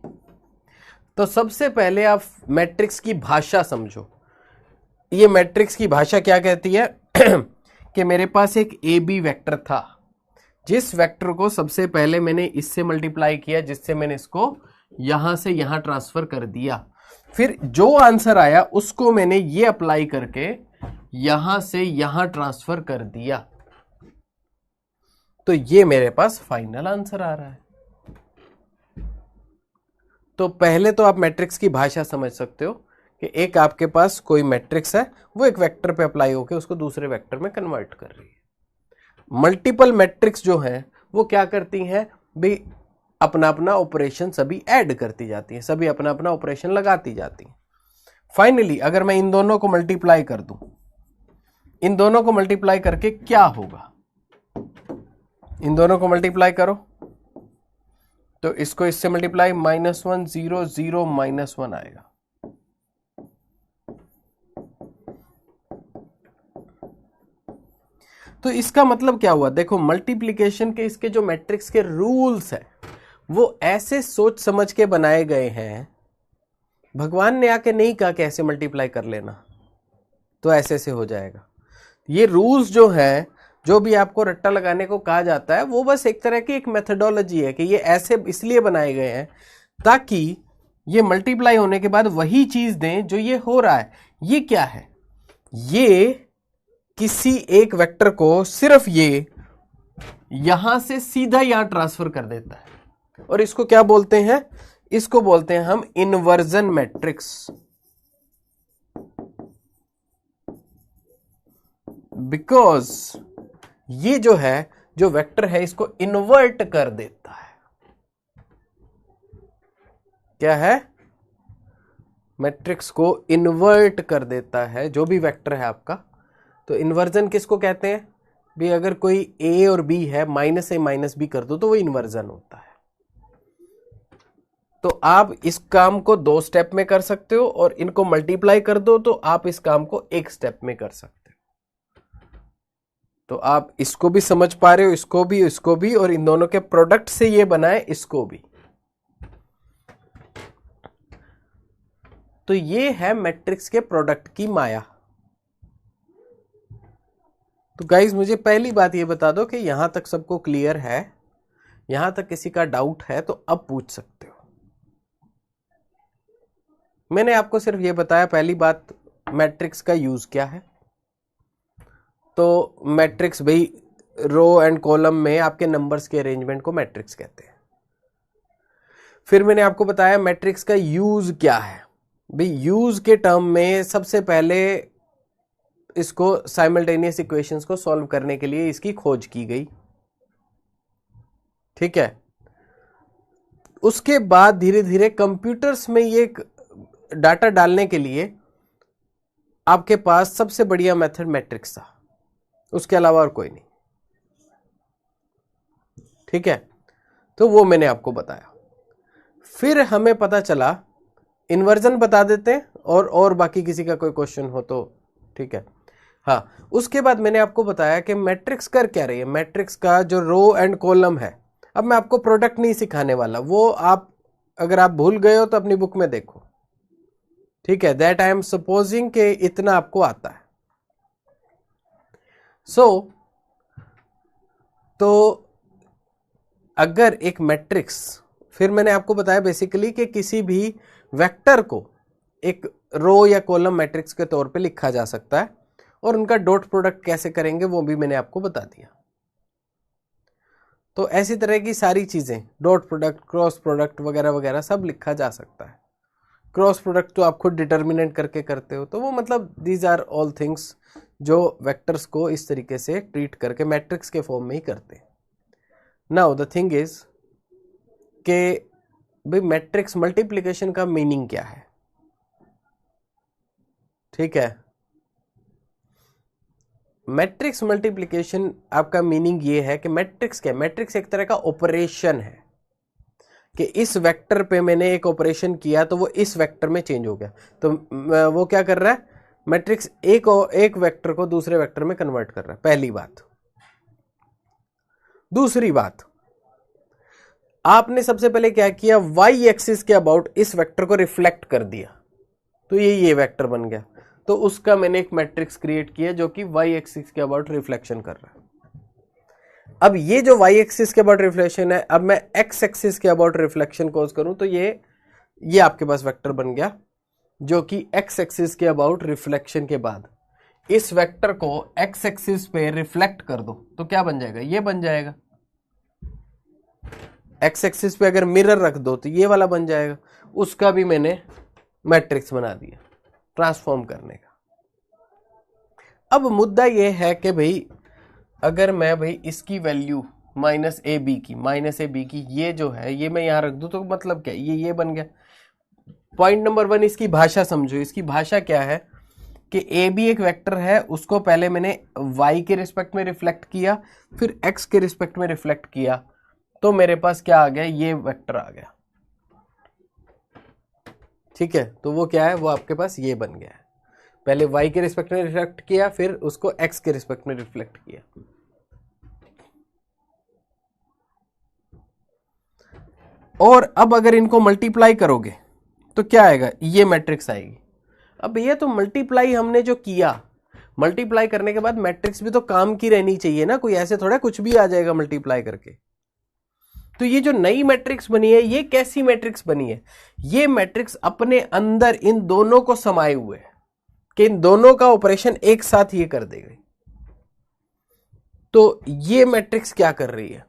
[SPEAKER 1] तो सबसे पहले आप मैट्रिक्स की भाषा समझो। ये मैट्रिक्स की भाषा क्या कहती है कि मेरे पास एक ए बी वेक्टर था, जिस वेक्टर को सबसे पहले मैंने इससे मल्टीप्लाई किया, जिससे मैंने इसको यहां से यहां ट्रांसफर कर दिया, फिर जो आंसर आया उसको मैंने ये अप्लाई करके यहां से यहां ट्रांसफर कर दिया, तो ये मेरे पास फाइनल आंसर आ रहा है। तो पहले तो आप मैट्रिक्स की भाषा समझ सकते हो कि एक आपके पास कोई मैट्रिक्स है, वो एक वेक्टर पे अप्लाई होकर उसको दूसरे वेक्टर में कन्वर्ट कर रही है। मल्टीपल मैट्रिक्स जो है वो क्या करती हैं भी, अपना अपना ऑपरेशन सभी ऐड करती जाती हैं, सभी अपना अपना ऑपरेशन लगाती जाती हैं। फाइनली अगर मैं इन दोनों को मल्टीप्लाई कर दूं, इन दोनों को मल्टीप्लाई करके क्या होगा, इन दोनों को मल्टीप्लाई करो तो इसको इससे मल्टीप्लाई -1 0 0 -1 आएगा। तो इसका मतलब क्या हुआ, देखो मल्टीप्लिकेशन के इसके जो मैट्रिक्स के रूल्स है वो ऐसे सोच समझ के बनाए गए हैं, भगवान ने आके नहीं कहा कि ऐसे मल्टीप्लाई कर लेना तो ऐसे से हो जाएगा। ये रूल्स जो है, जो भी आपको रट्टा लगाने को कहा जाता है, वो बस एक तरह की एक मेथडोलॉजी है कि ये ऐसे इसलिए बनाए गए हैं ताकि ये मल्टीप्लाई होने के बाद वही चीज दें जो ये हो रहा है। ये क्या है, ये किसी एक वेक्टर को सिर्फ ये यहां से सीधा यहां ट्रांसफर कर देता है, और इसको क्या बोलते हैं, इसको बोलते हैं हम इन्वर्जन मैट्रिक्स। बिकॉज ये जो है, जो वेक्टर है, इसको इन्वर्ट कर देता है। क्या है, मैट्रिक्स को इन्वर्ट कर देता है, जो भी वेक्टर है आपका। तो इन्वर्जन किसको कहते हैं भी, अगर कोई ए और बी है, -a -b कर दो तो वो इन्वर्जन होता है। तो आप इस काम को 2 स्टेप में कर सकते हो, और इनको मल्टीप्लाई कर दो तो आप इस काम को 1 स्टेप में कर सकते हो। तो आप इसको भी समझ पा रहे हो, इसको भी, और इन दोनों के प्रोडक्ट से ये बनाए इसको भी। तो ये है मैट्रिक्स के प्रोडक्ट की माया। तो गाइज मुझे पहली बात ये बता दो कि यहां तक सबको क्लियर है, यहां तक किसी का डाउट है तो अब पूछ सकते हो। मैंने आपको सिर्फ ये बताया, पहली बात मैट्रिक्स का यूज क्या है। तो मैट्रिक्स भाई, रो एंड कॉलम में आपके नंबर्स के अरेंजमेंट को मैट्रिक्स कहते हैं। फिर मैंने आपको बताया मैट्रिक्स का यूज क्या है। भाई यूज के टर्म में सबसे पहले इसको साइमल्टेनियस इक्वेशंस को सॉल्व करने के लिए इसकी खोज की गई, ठीक है। उसके बाद धीरे धीरे कंप्यूटर्स में ये डाटा डालने के लिए आपके पास सबसे बढ़िया मेथड मैट्रिक्स था, उसके अलावा और कोई नहीं, ठीक है। तो वो मैंने आपको बताया। फिर हमें पता चला, इन्वर्जन बता देते हैं, और बाकी किसी का कोई क्वेश्चन हो तो ठीक है। हाँ, उसके बाद मैंने आपको बताया कि मैट्रिक्स कर क्या रही है। मैट्रिक्स का जो रो एंड कॉलम है, अब मैं आपको प्रोडक्ट नहीं सिखाने वाला, वो आप अगर आप भूल गए हो तो अपनी बुक में देखो, ठीक है। दैट आई एम सपोजिंग कि इतना आपको आता है। तो अगर एक मैट्रिक्स, फिर मैंने आपको बताया बेसिकली कि किसी भी वेक्टर को एक रो या कॉलम मैट्रिक्स के तौर पे लिखा जा सकता है, और उनका डॉट प्रोडक्ट कैसे करेंगे वो भी मैंने आपको बता दिया। तो ऐसी तरह की सारी चीजें, डॉट प्रोडक्ट, क्रॉस प्रोडक्ट वगैरह वगैरह सब लिखा जा सकता है। क्रॉस प्रोडक्ट तो आप खुद डिटर्मिनेंट करके करते हो, तो वो मतलब दीज आर ऑल थिंग्स जो वेक्टर्स को इस तरीके से ट्रीट करके मैट्रिक्स के फॉर्म में ही करते हैं। नाउ द थिंग इज के भाई मैट्रिक्स मल्टीप्लिकेशन का मीनिंग क्या है। ठीक है, मैट्रिक्स मल्टीप्लिकेशन आपका मीनिंग ये है कि मैट्रिक्स क्या है? मैट्रिक्स एक तरह का ऑपरेशन है कि इस वेक्टर पे मैंने एक ऑपरेशन किया तो वो इस वेक्टर में चेंज हो गया। तो वो क्या कर रहा है? मैट्रिक्स एक वेक्टर को दूसरे वेक्टर में कन्वर्ट कर रहा है, पहली बात। दूसरी बात, आपने सबसे पहले क्या किया, वाई एक्सिस के अबाउट इस वेक्टर को रिफ्लेक्ट कर दिया, तो ये वेक्टर बन गया। तो उसका मैंने एक मैट्रिक्स क्रिएट किया जो कि वाई एक्सिस के अबाउट रिफ्लेक्शन कर रहा है। अब ये जो वाई एक्सिस के अबाउट रिफ्लेक्शन है, अब मैं एक्स एक्सिस के अबाउट रिफ्लेक्शन कोज करूं तो ये आपके पास वेक्टर बन गया जो कि एक्स एक्सिस के अबाउट रिफ्लेक्शन के बाद इस वेक्टर को एक्स एक्सिस पे रिफ्लेक्ट कर दो तो क्या बन जाएगा? ये बन जाएगा। एक्स एक्सिस पे अगर मिरर रख दो तो ये वाला बन जाएगा। उसका भी मैंने मैट्रिक्स बना दिया ट्रांसफॉर्म करने का। अब मुद्दा ये है कि भाई अगर मैं भाई इसकी वैल्यू माइनस ए बी की ये जो है ये मैं यहां रख दूं तो मतलब क्या, ये बन गया। पॉइंट नंबर 1, इसकी भाषा समझो। इसकी भाषा क्या है कि ए बी एक वेक्टर है, उसको पहले मैंने वाई के रिस्पेक्ट में रिफ्लेक्ट किया, फिर एक्स के रिस्पेक्ट में रिफ्लेक्ट किया, तो मेरे पास क्या आ गया? ये वेक्टर आ गया। ठीक है, तो वो क्या है? वो आपके पास ये बन गया है। पहले y के रिस्पेक्ट में रिफ्लेक्ट किया, फिर उसको x के रिस्पेक्ट में रिफ्लेक्ट किया। और अब अगर इनको मल्टीप्लाई करोगे तो क्या आएगा? ये मैट्रिक्स आएगी। अब ये तो मल्टीप्लाई हमने जो किया, मल्टीप्लाई करने के बाद मैट्रिक्स भी तो काम की रहनी चाहिए ना, कोई ऐसे थोड़ा कुछ भी आ जाएगा मल्टीप्लाई करके। तो ये जो नई मैट्रिक्स बनी है, ये कैसी मैट्रिक्स बनी है? ये मैट्रिक्स अपने अंदर इन दोनों को समाये हुए है कि इन दोनों का ऑपरेशन एक साथ ये कर देगी। तो ये मैट्रिक्स क्या कर रही है?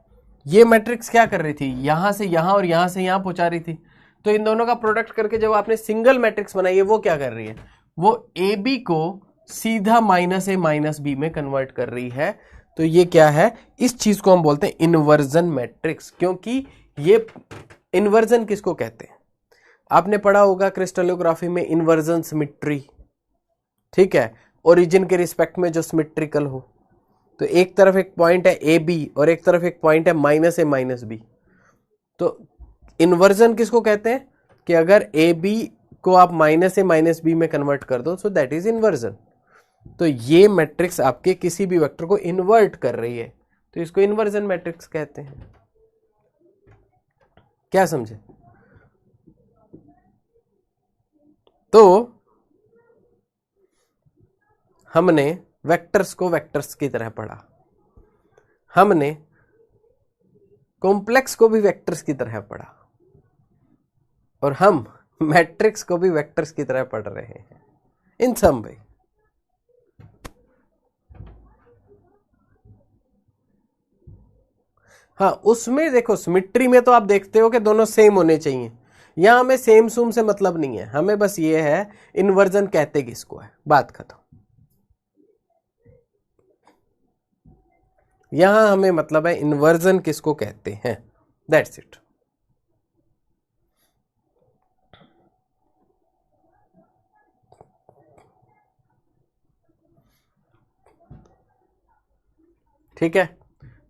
[SPEAKER 1] ये मैट्रिक्स क्या कर रही थी? यहां से यहां और यहां से यहां पहुंचा रही थी। तो इन दोनों का प्रोडक्ट करके जब आपने सिंगल मैट्रिक्स बनाई है, वो क्या कर रही है? वो ए बी को सीधा माइनस ए माइनस बी में कन्वर्ट कर रही है। तो ये क्या है? इस चीज को हम बोलते हैं इन्वर्जन मैट्रिक्स। क्योंकि ये इन्वर्जन किसको कहते हैं? आपने पढ़ा होगा क्रिस्टलोग्राफी में इन्वर्जन सिमेट्री। ठीक है, ओरिजिन के रिस्पेक्ट में जो सिमेट्रिकल हो, तो एक तरफ एक पॉइंट है ए बी और एक तरफ एक पॉइंट है माइनस ए माइनस बी। तो इन्वर्जन किसको कहते हैं? कि अगर ए बी को आप माइनस ए माइनस बी में कन्वर्ट कर दो, सो दैट इज इन्वर्जन। तो ये मैट्रिक्स आपके किसी भी वेक्टर को इन्वर्ट कर रही है, तो इसको इन्वर्जन मैट्रिक्स कहते हैं। क्या समझे? तो हमने वेक्टर्स को वेक्टर्स की तरह पढ़ा, हमने कॉम्प्लेक्स को भी वेक्टर्स की तरह पढ़ा, और हम मैट्रिक्स को भी वेक्टर्स की तरह पढ़ रहे हैं इन सम वे। हाँ, उसमें देखो सिमेट्री में तो आप देखते हो कि दोनों सेम होने चाहिए। यहां हमें सेम सूम से मतलब नहीं है, हमें बस ये है इन्वर्जन कहते किसको है, बात खत्म। यहां हमें मतलब है इन्वर्जन किसको कहते हैं, दैट्स इट। ठीक है,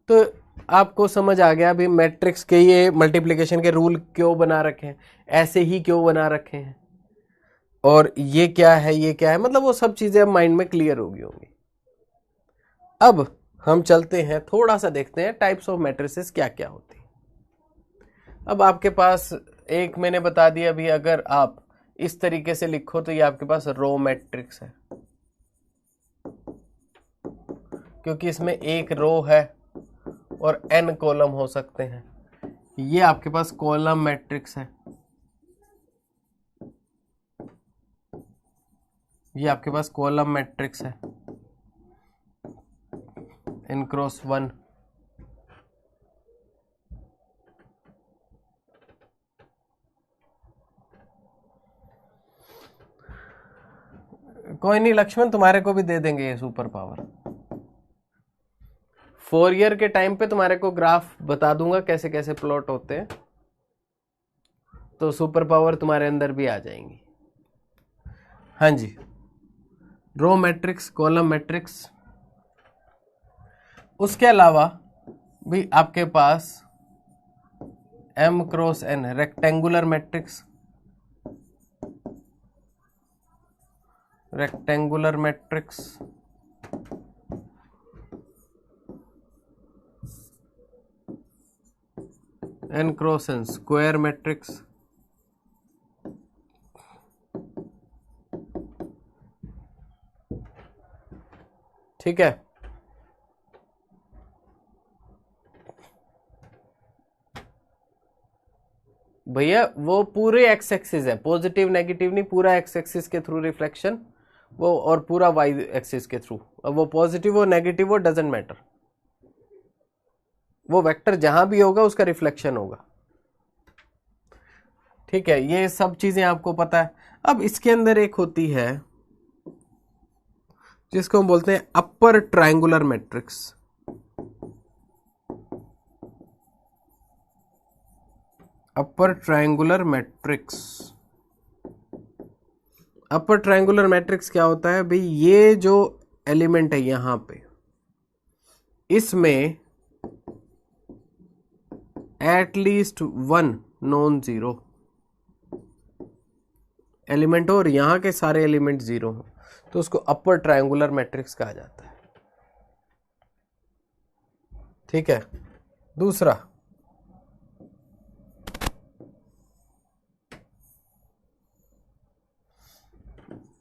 [SPEAKER 1] तो आपको समझ आ गया अभी मैट्रिक्स के ये मल्टीप्लिकेशन के रूल क्यों बना रखे हैं, ऐसे ही क्यों बना रखे हैं, और ये क्या है ये क्या है, मतलब वो सब चीजें अब माइंड में क्लियर होगी होंगी। अब हम चलते हैं, थोड़ा सा देखते हैं टाइप्स ऑफ मैट्रिसेस क्या क्या होती है। अब आपके पास एक मैंने बता दिया अभी, अगर आप इस तरीके से लिखो तो ये आपके पास रो मैट्रिक्स है, क्योंकि इसमें एक रो है और n कॉलम हो सकते हैं। ये आपके पास कॉलम मैट्रिक्स है। ये आपके पास कॉलम मैट्रिक्स है n क्रॉस 1, कोई नहीं लक्ष्मण, तुम्हारे को भी दे देंगे ये सुपर पावर। 4 ईयर के टाइम पे तुम्हारे को ग्राफ बता दूंगा कैसे कैसे प्लॉट होते हैं, तो सुपर पावर तुम्हारे अंदर भी आ जाएंगी। हाँ जी, रो मैट्रिक्स, कॉलम मैट्रिक्स, उसके अलावा भी आपके पास m cross n rectangular matrix, rectangular matrix, n cross n square matrix, ठीक है। भैया वो पूरे एक्स एक्सिस है, पॉजिटिव नेगेटिव नहीं, पूरा एक्स एक्सिस के थ्रू रिफ्लेक्शन वो, और पूरा वाई एक्सिस के थ्रू। अब वो पॉजिटिव हो नेगेटिव हो डजेंट मैटर, वो वेक्टर जहां भी होगा उसका रिफ्लेक्शन होगा, ठीक है। ये सब चीजें आपको पता है। अब इसके अंदर एक होती है जिसको हम बोलते हैं upper triangular matrix. Upper triangular matrix, upper triangular matrix क्या होता है भाई? ये जो एलिमेंट है यहां पे, इसमें एटलीस्ट 1 नॉन जीरो एलिमेंट हो और यहां के सारे एलिमेंट जीरो हो, तो उसको अपर ट्रायंगुलर मैट्रिक्स कहा जाता है, ठीक है। दूसरा,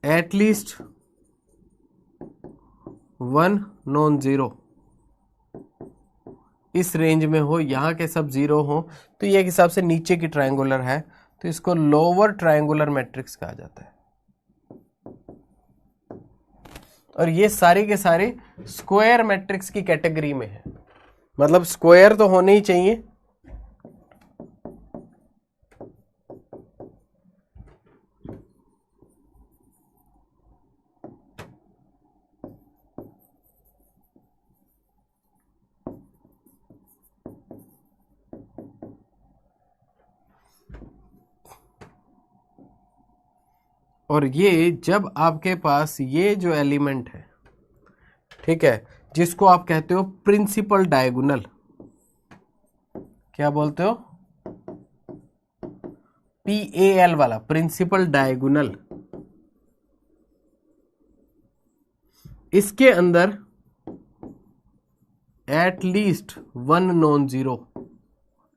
[SPEAKER 1] एटलीस्ट 1 नॉन जीरो इस रेंज में हो, यहां के सब जीरो हो, तो ये एक हिसाब से नीचे की ट्रायंगुलर है, तो इसको लोअर ट्रायंगुलर मैट्रिक्स कहा जाता है। और ये सारी के सारे स्क्वायर मैट्रिक्स की कैटेगरी में है, मतलब स्क्वायर तो होने ही चाहिए। और ये जब आपके पास ये जो एलिमेंट है, ठीक है, जिसको आप कहते हो प्रिंसिपल डायगोनल, क्या बोलते हो? PAL वाला प्रिंसिपल डायगोनल, इसके अंदर एटलीस्ट 1 नॉन जीरो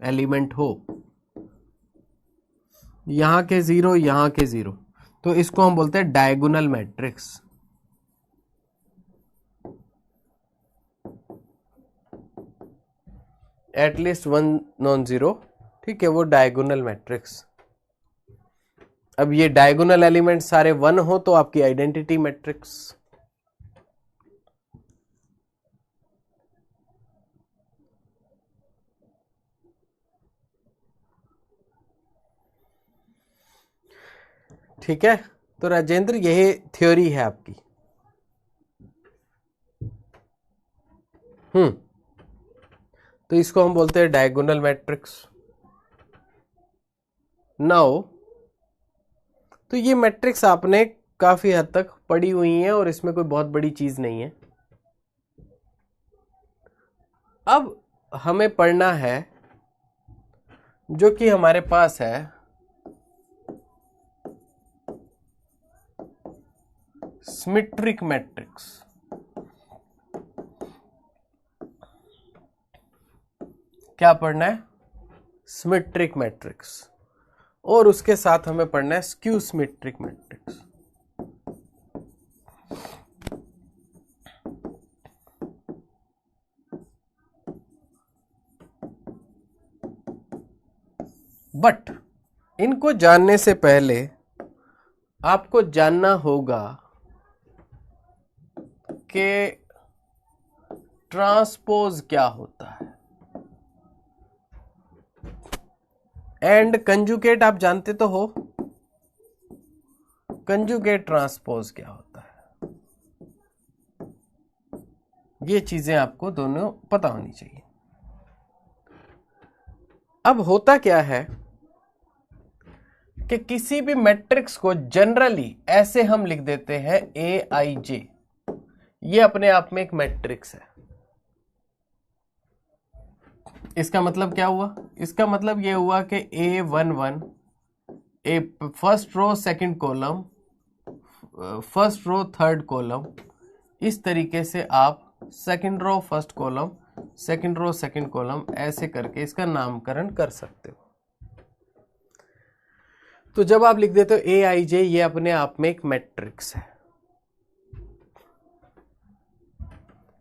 [SPEAKER 1] एलिमेंट हो, यहां के जीरो यहां के जीरो, तो इसको हम बोलते हैं diagonal matrix. At least 1 non zero, ठीक है, वो डायगोनल मैट्रिक्स। अब ये डायगोनल एलिमेंट सारे 1 हो तो आपकी आइडेंटिटी मैट्रिक्स। ठीक है, तो राजेंद्र यही थ्योरी है आपकी। तो इसको हम बोलते हैं डायगोनल मैट्रिक्स। नाउ तो ये मैट्रिक्स आपने काफी हद तक पढ़ी हुई है और इसमें कोई बहुत बड़ी चीज नहीं है। अब हमें पढ़ना है जो कि हमारे पास है सिमेट्रिक मैट्रिक्स। क्या पढ़ना है? Symmetric matrix. और उसके साथ हमें पढ़ना है स्क्यू सिमेट्रिक मैट्रिक्स। बट इनको जानने से पहले आपको जानना होगा के ट्रांसपोज क्या होता है। एंड कंजुगेट आप जानते तो हो, कंजुगेट ट्रांसपोज क्या होता है, ये चीजें आपको दोनों पता होनी चाहिए। अब होता क्या है कि किसी भी मैट्रिक्स को जनरली ऐसे हम लिख देते हैं Aij, ये अपने आप में एक मैट्रिक्स है। इसका मतलब क्या हुआ, इसका मतलब ये हुआ कि A11 A first row second column, first row third column, इस तरीके से आप second row first column, second row second column ऐसे करके इसका नामकरण कर सकते हो। तो जब आप लिख देते हो Aij, ये अपने आप में एक मैट्रिक्स है।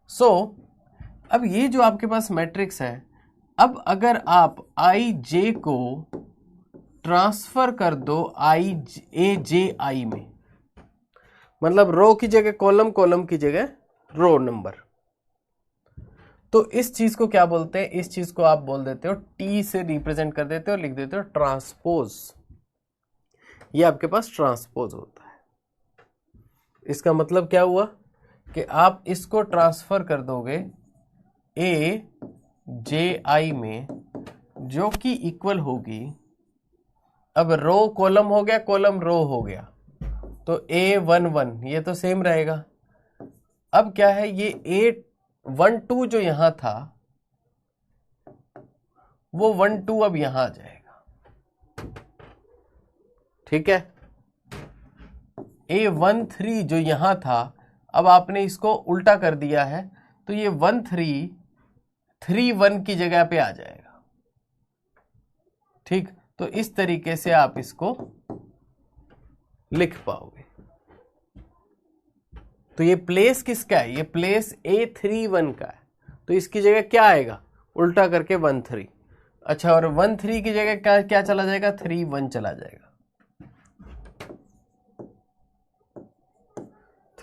[SPEAKER 1] सो अब ये जो आपके पास मैट्रिक्स है, अब अगर आप Ij को ट्रांसफर कर दो Aj में, मतलब रो की जगह कॉलम, कॉलम की जगह रो नंबर, तो इस चीज को क्या बोलते हैं, इस चीज को आप बोल देते हो T से रिप्रेजेंट कर देते हो, लिख देते हो ट्रांसपोज। ये आपके पास ट्रांसपोज होता है। इसका मतलब क्या हुआ कि आप इसको ट्रांसफर कर दोगे Aj में, जो कि इक्वल होगी, अब रो कॉलम हो गया, कॉलम रो हो गया, तो A11 ये तो सेम रहेगा। अब क्या है, ये A12 जो यहां था वो 12 अब यहां आ जाएगा, ठीक है। A13 जो यहां था, अब आपने इसको उल्टा कर दिया है, तो ये 13 31 की जगह पे आ जाएगा, ठीक। तो इस तरीके से आप इसको लिख पाओगे। तो ये प्लेस किसका है, ये प्लेस A31 का है, तो इसकी जगह क्या आएगा, उल्टा करके 13। अच्छा, और 13 की जगह क्या क्या चला जाएगा, 31 चला जाएगा।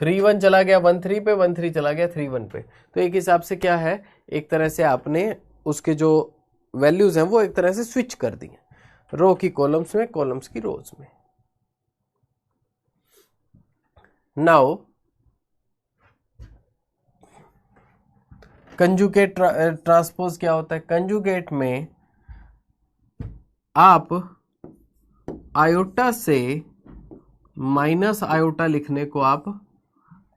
[SPEAKER 1] 31 चला गया 13 पे, 13 चला गया 31 पे। तो एक हिसाब से क्या है, एक तरह से आपने उसके जो वैल्यूज हैं वो एक तरह से स्विच कर दी, रो की कॉलम्स में, कॉलम्स की रोज में। नाउ कंजुगेट ट्रांसपोज क्या होता है, कंजुगेट में आप आयोटा से माइनस आयोटा लिखने को आप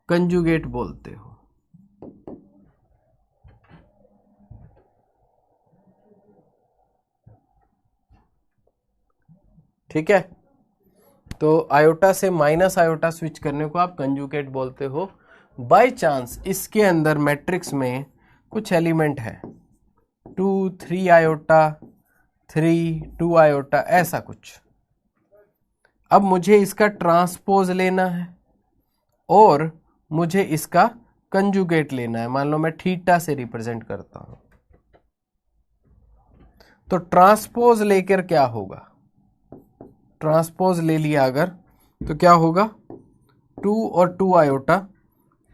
[SPEAKER 1] कंजुगेट बोलते हो। ठीक है, तो आयोटा से माइनस आयोटा स्विच करने को आप कंजुगेट बोलते हो। बाय चांस इसके अंदर मैट्रिक्स में कुछ एलिमेंट है, 2 3 आयोटा, 3 2 आयोटा, ऐसा कुछ। अब मुझे इसका ट्रांसपोज लेना है और मुझे इसका कंजुगेट लेना है। मान लो मैं थीटा से रिप्रेजेंट करता हूं, तो ट्रांसपोज लेकर क्या होगा, ट्रांसपोज ले लिया अगर, तो क्या होगा, 2 और 2 आयोटा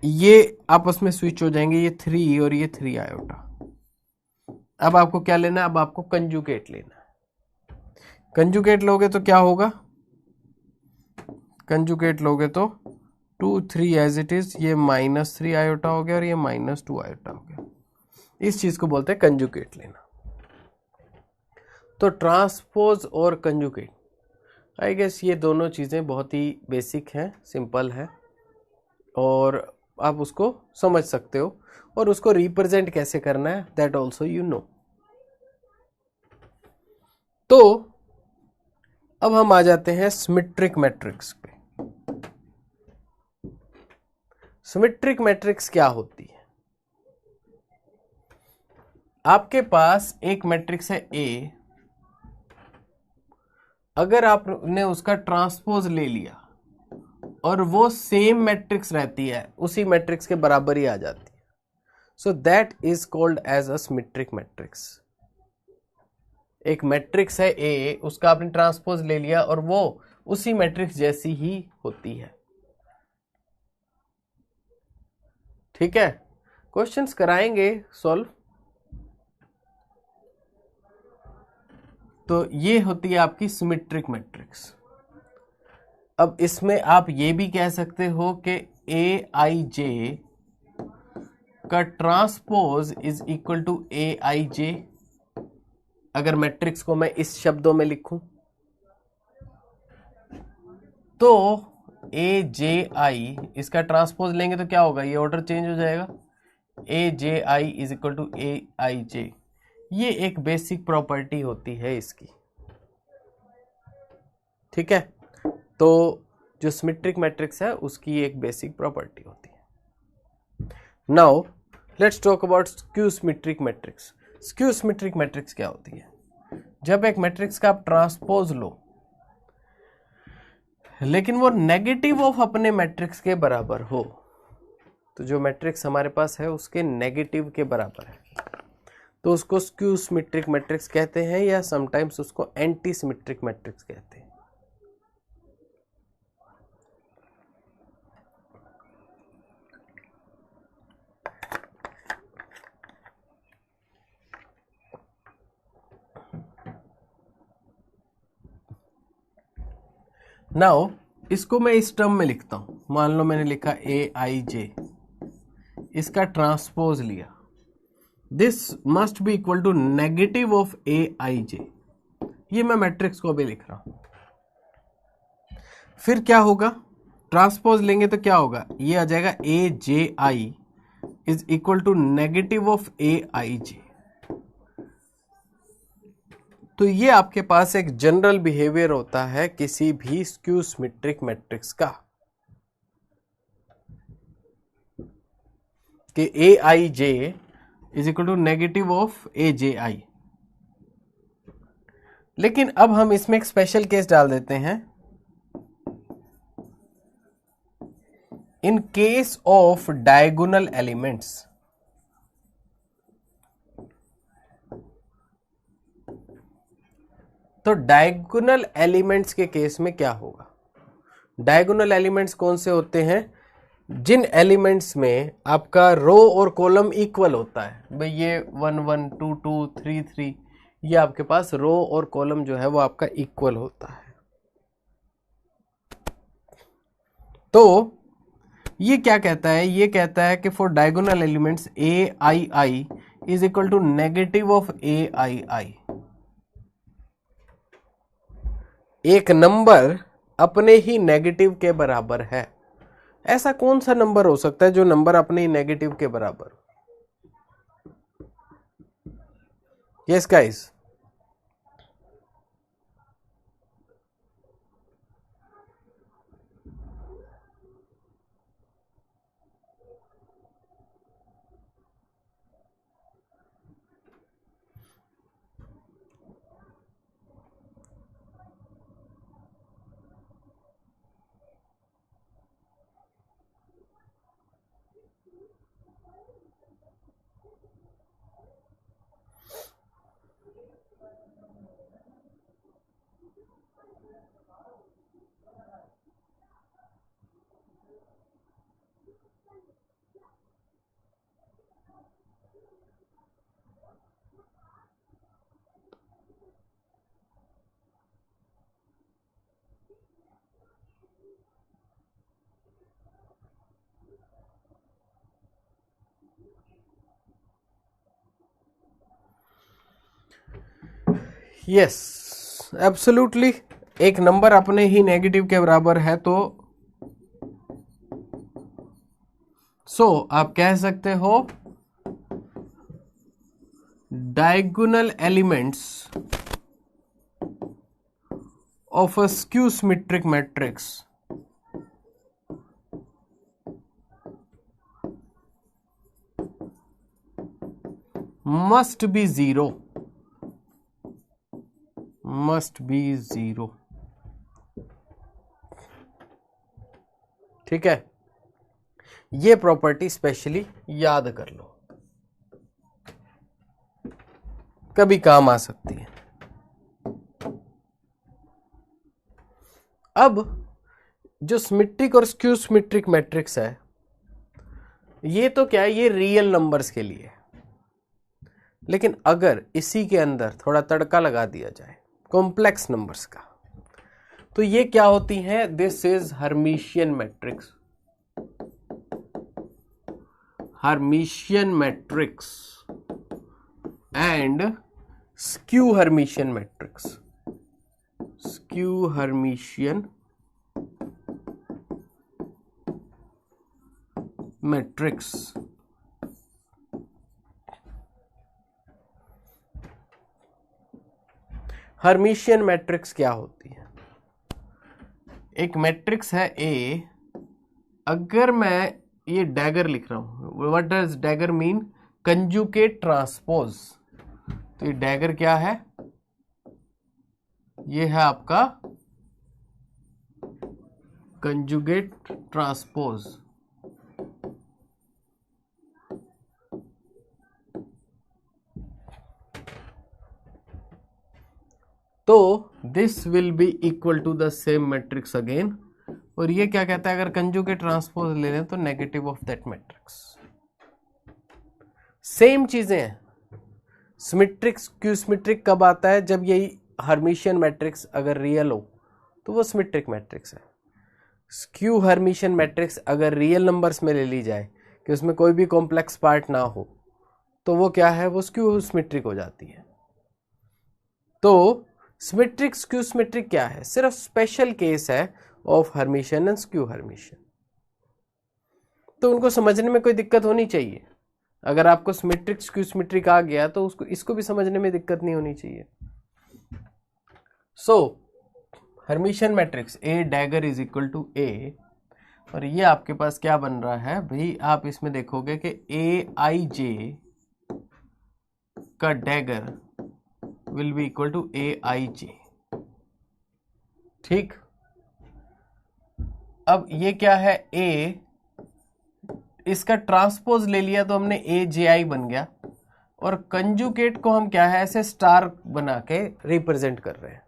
[SPEAKER 1] ये आपस में स्विच हो जाएंगे, ये 3 और ये 3 आयोटा। अब आपको क्या लेना है, अब आपको कंजुगेट लेना है। कंजुगेट लोगे तो क्या होगा, कंजुगेट लोगे तो 2 3 एज इट इज, ये -3 आयोटा हो गया और ये -2 आयोटा हो गया। इस चीज को बोलते हैं कंजुगेट लेना। तो ट्रांसपोज और कंजुगेट, आई गेस ये दोनों चीजें बहुत ही बेसिक हैं, सिंपल है, और आप उसको समझ सकते हो, और उसको रिप्रेजेंट कैसे करना है दैट ऑल्सो यू नो। तो अब हम आ जाते हैं सिमेट्रिक मैट्रिक्स पे। सिमेट्रिक मैट्रिक्स क्या होती है, आपके पास एक मैट्रिक्स है A, अगर आपने उसका ट्रांसपोज ले लिया और वो सेम मैट्रिक्स रहती है, उसी मैट्रिक्स के बराबर ही आ जाती है, so that is called as a symmetric matrix. एक मैट्रिक्स है A, उसका आपने ट्रांसपोज ले लिया और वो उसी मैट्रिक्स जैसी ही होती है, ठीक है, क्वेश्चंस कराएंगे सॉल्व। तो ये होती है आपकी सिमेट्रिक मैट्रिक्स। अब इसमें आप ये भी कह सकते हो कि ए आई जे का transpose is equal to A I जे। अगर मैट्रिक्स को मैं इस शब्दों में लिखूं तो ए जे आई, इसका ट्रांसपोज लेंगे तो क्या होगा, ये ऑर्डर चेंज हो जाएगा, A J I is equal to A I J. ये एक बेसिक प्रॉपर्टी होती है इसकी, ठीक है। तो जो सिमेट्रिक मैट्रिक्स है उसकी एक बेसिक प्रॉपर्टी होती है। Now let's talk about skew symmetric matrix. Skew symmetric matrix क्या होती है? जब एक मैट्रिक्स का आप ट्रांसपोज लो लेकिन वो नेगेटिव ऑफ अपने मैट्रिक्स के बराबर हो, तो जो मैट्रिक्स हमारे पास है उसके नेगेटिव के बराबर है, तो उसको स्क्यू सिमेट्रिक मैट्रिक्स कहते हैं, या समटाइम्स उसको एंटी सिमेट्रिक मैट्रिक्स कहते हैं। नाउ इसको मैं इस टर्म में लिखता हूं, मान लो मैंने लिखा ए आई जे, इसका ट्रांसपोज लिया, this must be equal to negative of A I J. ये मैं मैट्रिक्स को भी लिख रहा हूं। फिर क्या होगा, ट्रांसपोज लेंगे तो क्या होगा, ये आ जाएगा A J I is equal to negative of A I J. तो ये आपके पास एक जनरल बिहेवियर होता है किसी भी स्क्यू सिमेट्रिक मैट्रिक्स का, कि A I J is equal to negative of A J I. लेकिन अब हम इसमें एक स्पेशल केस डाल देते हैं, in case of diagonal elements. तो डायगोनल एलिमेंट्स के केस में क्या होगा? डायगोनल एलिमेंट्स कौन से होते हैं? जिन एलिमेंट्स में आपका रो और कॉलम इक्वल होता है। भाई ये 1 1 2 2 3 3, ये आपके पास रो और कॉलम जो है वो आपका इक्वल होता है। तो ये क्या कहता है? ये कहता है कि for diagonal elements A I I is equal to negative of A I I. एक नंबर अपने ही नेगेटिव के बराबर है। ऐसा कौन सा नंबर हो सकता है जो नंबर अपने ही नेगेटिव के बराबर हो? यस गाइस, यस एब्सोल्युटली, एक नंबर अपने ही नेगेटिव के बराबर है, तो आप कह सकते हो diagonal elements of a skew symmetric matrix must be zero, must be zero। ठीक है, ये प्रॉपर्टी स्पेशली याद कर लो, कभी काम आ सकती है। अब जो सिमेट्रिक और स्क्यू सिमेट्रिक मैट्रिक्स है ये तो क्या है, ये रियल नंबर्स के लिए। लेकिन अगर इसी के अंदर थोड़ा तड़का लगा दिया जाए कॉम्प्लेक्स नंबर्स का, तो ये क्या होती है, this is Hermitian matrix. Hermitian matrix and skew Hermitian matrix. Skew Hermitian matrix. Hermitian matrix क्या होती है? एक मैट्रिक्स है ए, अगर मैं ये डैगर लिख रहा हूं, what does dagger mean? Conjugate transpose. तो ये डैगर क्या है? ये है आपका कंजुगेट ट्रांसपोज। तो this will be equal to the same matrix again. और ये क्या कहता है, अगर कंजुगेट ट्रांसपोज ले लें तो negative of that matrix. Same चीजें हैं। सिमेट्रिक स्क्यू सिमेट्रिक कब आता है? जब यही हर्मिशियन मैट्रिक्स अगर रियल हो तो वो सिमेट्रिक मैट्रिक्स है। स्क्यू हर्मिशियन मैट्रिक्स अगर रियल नंबर्स में ले ली जाए कि उसमें कोई भी कॉम्प्लेक्स पार्ट ना हो तो वो क्या है, वो स्क्यू सिमेट्रिक हो जाती है। तो सिमेट्रिक स्क्यू सिमेट्रिक क्या है? सिर्फ स्पेशल केस है of Hermitian and skew Hermitian. तो उनको समझने में कोई दिक्कत होनी चाहिए। अगर आपको सिमेट्रिक स्क्यू सिमेट्रिक आ गया तो उसको इसको भी समझने में दिक्कत नहीं होनी चाहिए। So Hermitian matrix A dagger is equal to A, और ये आपके पास क्या बन रहा है भाई, आप इसमें देखोगे कि ए आई जे का dagger will be equal to A I J. ठीक, अब ये क्या है, ए, इसका ट्रांसपोज ले लिया तो हमने ए जे आई बन गया, और कंजुगेट को हम क्या है, ऐसे स्टार बना के रिप्रेजेंट कर रहे हैं।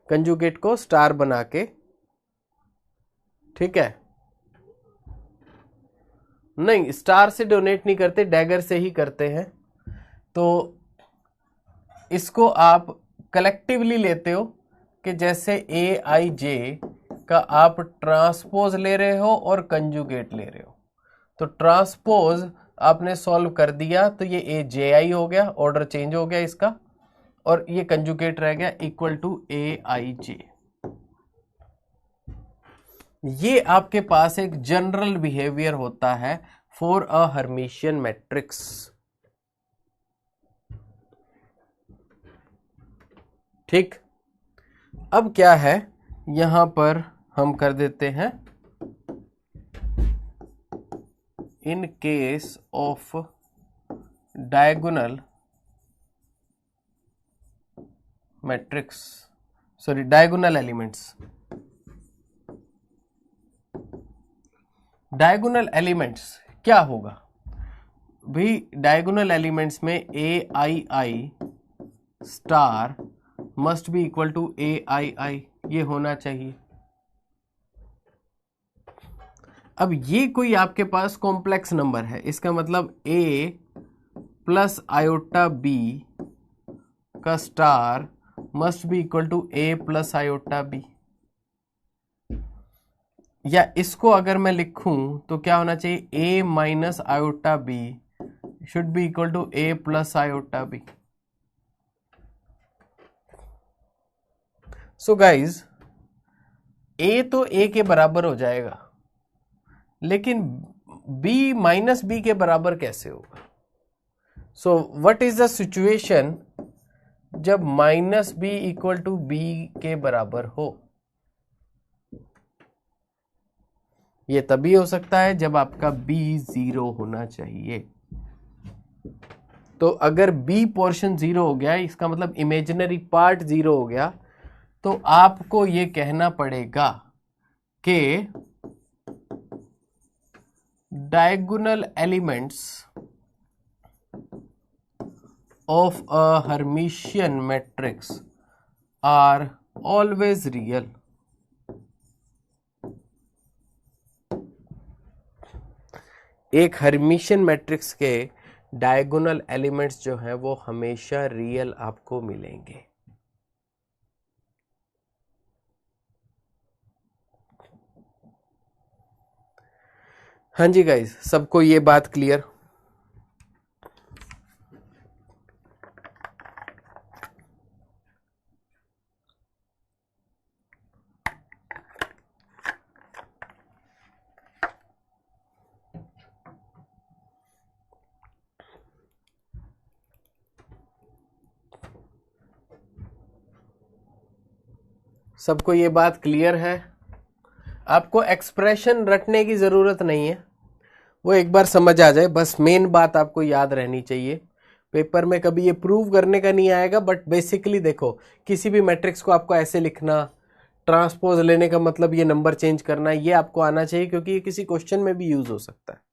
[SPEAKER 1] कंजुगेट को स्टार बना के, ठीक है, नहीं स्टार से डोनेट नहीं करते, डैगर से ही करते हैं। तो इसको आप कलेक्टिवली लेते हो कि जैसे ए आई जे का आप ट्रांसपोज ले रहे हो और कंजुगेट ले रहे हो। तो ट्रांसपोज आपने सॉल्व कर दिया तो ये ए जे आई हो गया, ऑर्डर चेंज हो गया इसका, और ये कंजुगेट रह गया equal to A I J. ये आपके पास एक जनरल बिहेवियर होता है फॉर अ हर्मिशियन मैट्रिक्स। ठीक, अब क्या है, यहां पर हम कर देते हैं in case of diagonal matrix, sorry diagonal elements. Diagonal elements क्या होगा भाई? डायगोनल एलिमेंट्स में A I I star must be equal to A I I, ये होना चाहिए। अब ये कोई आपके पास कॉम्प्लेक्स नंबर है, इसका मतलब a प्लस आयोटा b का star must be equal to a plus iota b। या इसको अगर मैं लिखूं तो क्या होना चाहिए, a minus iota b should be equal to a plus iota b। So guys a तो a के बराबर हो जाएगा, लेकिन b माइनस b के बराबर कैसे होगा? So what is the situation जब minus b equal to b के बराबर हो? ये तभी हो सकता है जब आपका b 0 होना चाहिए। तो अगर b पोर्शन 0 हो गया, इसका मतलब इमेजिनरी पार्ट 0 हो गया, तो आपको ये कहना पड़ेगा कि diagonal elements of a Hermitian matrix are always real. एक हर्मिशियन मैट्रिक्स के डायगोनल एलिमेंट्स जो हैं वो हमेशा रियल आपको मिलेंगे। हाँ जी गाइस, सबको ये बात क्लियर? सबको ये बात क्लियर है? आपको एक्सप्रेशन रटने की ज़रूरत नहीं है, वो एक बार समझ आ जाए बस। मेन बात आपको याद रहनी चाहिए। पेपर में कभी ये प्रूव करने का नहीं आएगा, बट बेसिकली देखो, किसी भी मैट्रिक्स को आपको ऐसे लिखना, ट्रांसपोज लेने का मतलब ये नंबर चेंज करना, ये आपको आना चाहिए, क्योंकि ये किसी क्वेश्चन में भी यूज हो सकता है।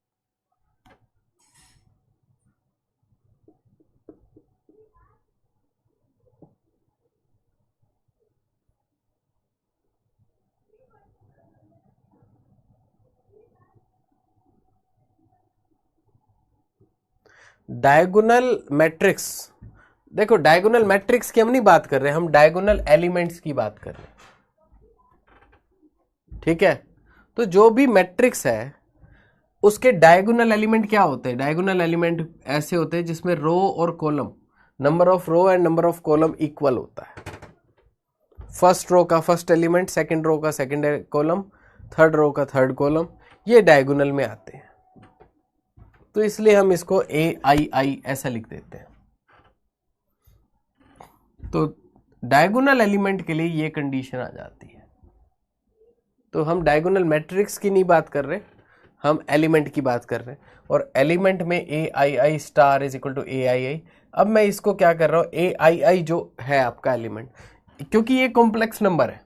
[SPEAKER 1] डायगोनल मैट्रिक्स, देखो डायगोनल मैट्रिक्स की हम नहीं बात कर रहे, हम डायगोनल एलिमेंट्स की बात कर रहे हैं, ठीक है? तो जो भी मैट्रिक्स है उसके डायगोनल एलिमेंट क्या होते हैं? डायगोनल एलिमेंट ऐसे होते हैं जिसमें रो और column, number of row and number of column equal होता है। फर्स्ट रो का फर्स्ट एलिमेंट, सेकंड रो का सेकंड कॉलम, थर्ड रो का थर्ड कॉलम, ये डायगोनल में आते हैं। तो इसलिए हम इसको AII ऐसा लिख देते हैं। तो डायगोनल एलिमेंट के लिए ये कंडीशन आ जाती है। तो हम डायगोनल मैट्रिक्स की नहीं बात कर रहे, हम एलिमेंट की बात कर रहे हैं। और एलिमेंट में AII star is equal to AII। अब मैं इसको क्या कर रहा हूं, AII जो है आपका एलिमेंट, क्योंकि ये कॉम्प्लेक्स नंबर है,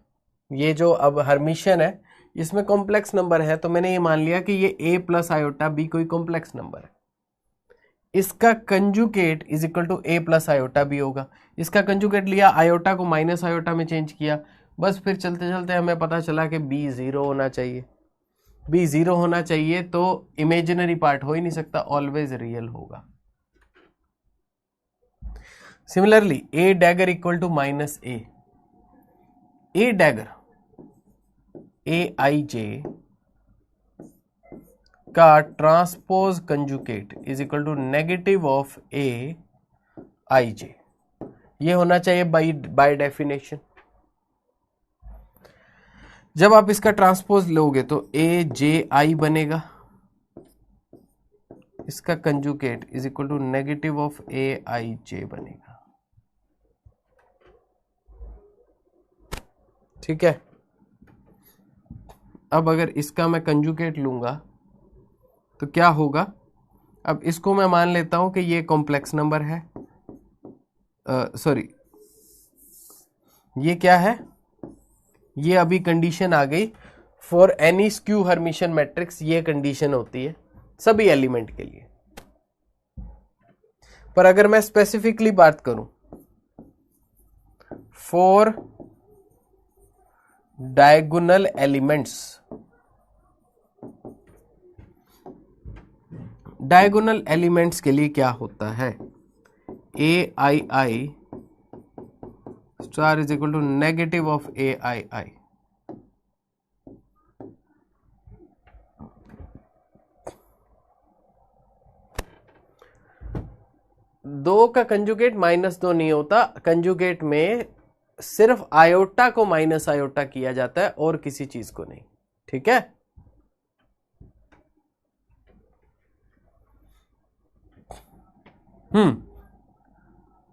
[SPEAKER 1] ये जो अब हर्मिशियन है इसमें कॉम्प्लेक्स नंबर है, तो मैंने ये मान लिया कि ये A प्लस आयोटा B कोई कॉम्प्लेक्स नंबर है। इसका conjugate is equal to A plus iota B होगा। इसका कंजुगेट लिया, आयोटा को माइनस आयोटा में चेंज किया, बस फिर चलते चलते हमें पता चला कि B 0 होना चाहिए। B 0 होना चाहिए तो इमेजिनरी पार्ट हो ही नहीं सकता, ऑलवेज रियल होगा। Similarly A dagger equal to minus A dagger AIJ का transpose conjugate is equal to negative of AIJ, ये होना चाहिए बाय डेफिनेशन। जब आप इसका ट्रांसपोज लोगे तो AJI बनेगा, इसका conjugate is equal to negative of AIJ बनेगा, ठीक है? अब अगर इसका मैं कंजुगेट लूंगा तो क्या होगा? अब इसको मैं मान लेता हूं कि ये कॉम्प्लेक्स नंबर है, सॉरी ये क्या है, ये अभी कंडीशन आ गई for any skew Hermitian matrix, ये कंडीशन होती है सभी एलिमेंट के लिए। पर अगर मैं स्पेसिफिकली बात करूं for diagonal elements, diagonal elements के लिए क्या होता है? AII star is equal to negative of AII। दो का कंजुगेट -2 नहीं होता, कंजुगेट में सिर्फ आयोटा को माइनस आयोटा किया जाता है और किसी चीज को नहीं, ठीक है?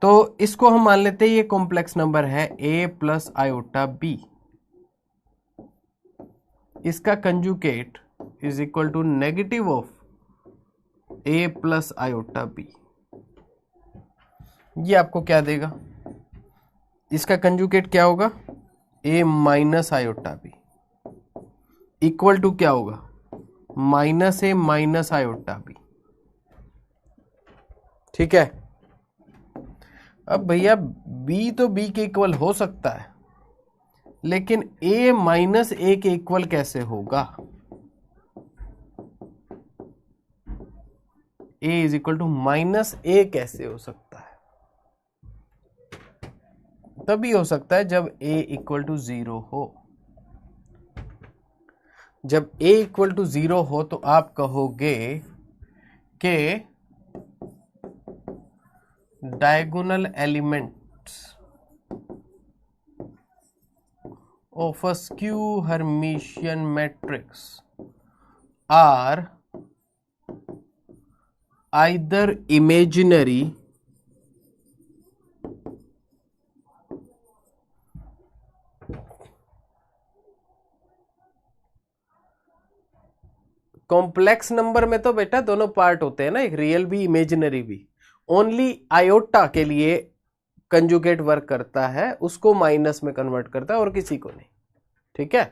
[SPEAKER 1] तो इसको हम मान लेते हैं ये कॉम्प्लेक्स नंबर है A प्लस आयोटा B, इसका conjugate is equal to negative of A plus iota B। ये आपको क्या देगा? इसका कंजुगेट क्या होगा? A minus iota B equal to क्या होगा? -A माइनस आयोटा B, ठीक है? अब भैया B तो B के इक्वल हो सकता है, लेकिन A माइनस A के इक्वल कैसे होगा? ए इज इक्वल टू माइनस ए कैसे हो सकता है? तभी हो सकता है जब ए इक्वल टू 0 हो। जब ए इक्वल टू 0 हो तो आप कहोगे कि diagonal elements of a skew Hermitian matrix are either imaginary complex number में तो बेटा दोनों पार्ट होते हैं ना, एक रियल भी इमेजिनरी भी। ओनली आयोटा के लिए कंजुगेट वर्क करता है, उसको माइनस में कन्वर्ट करता है और किसी को नहीं। ठीक है।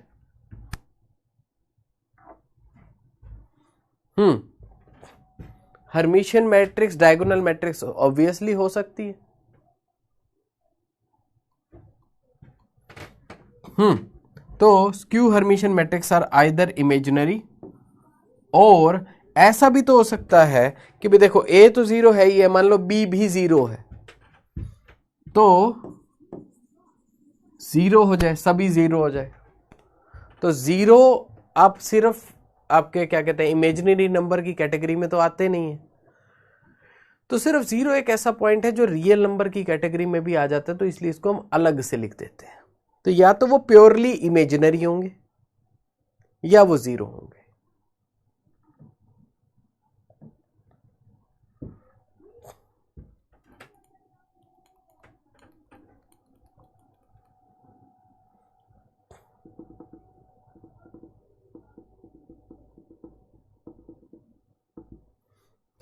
[SPEAKER 1] Hermitian matrix diagonal matrix obviously हो सकती है। तो skew Hermitian matrix are either imaginary, और ऐसा भी तो हो सकता है कि भी देखो ए तो 0 है ही है, मान लो बी भी 0 है, तो 0 हो जाए, सभी 0 हो जाए। तो 0 आप सिर्फ आपके क्या कहते हैं इमेजिनरी नंबर की कैटेगरी में तो आते नहीं है, तो सिर्फ 0 एक ऐसा पॉइंट है जो रियल नंबर की कैटेगरी में भी आ जाता है, तो इसलिए इसको हम अलग से लिख देते हैं। तो या तो वो प्योरली इमेजिनरी होंगे या वो 0 होंगे।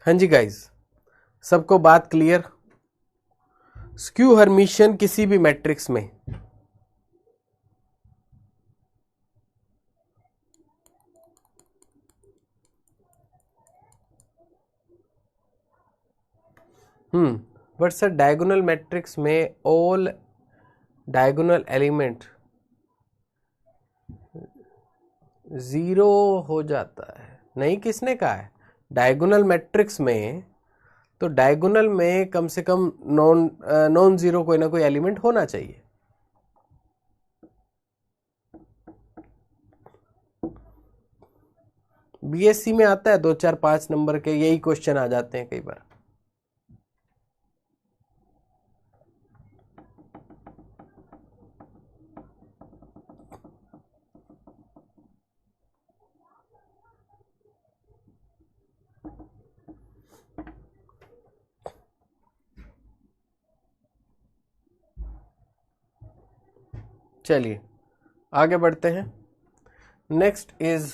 [SPEAKER 1] हाँ जी गाइज, सबको बात क्लियर? स्क्यू हर्मिशियन किसी भी मैट्रिक्स में बट सर डायगोनल मैट्रिक्स में ऑल डायगोनल एलिमेंट 0 हो जाता है। नहीं, किसने कहा है? डायगोनल मैट्रिक्स में तो डायगोनल में कम से कम नॉन जीरो कोई ना कोई एलिमेंट होना चाहिए। बीएससी में आता है 2 4 5 नंबर के यही क्वेश्चन आ जाते हैं कई बार। चलिए आगे बढ़ते हैं। Next is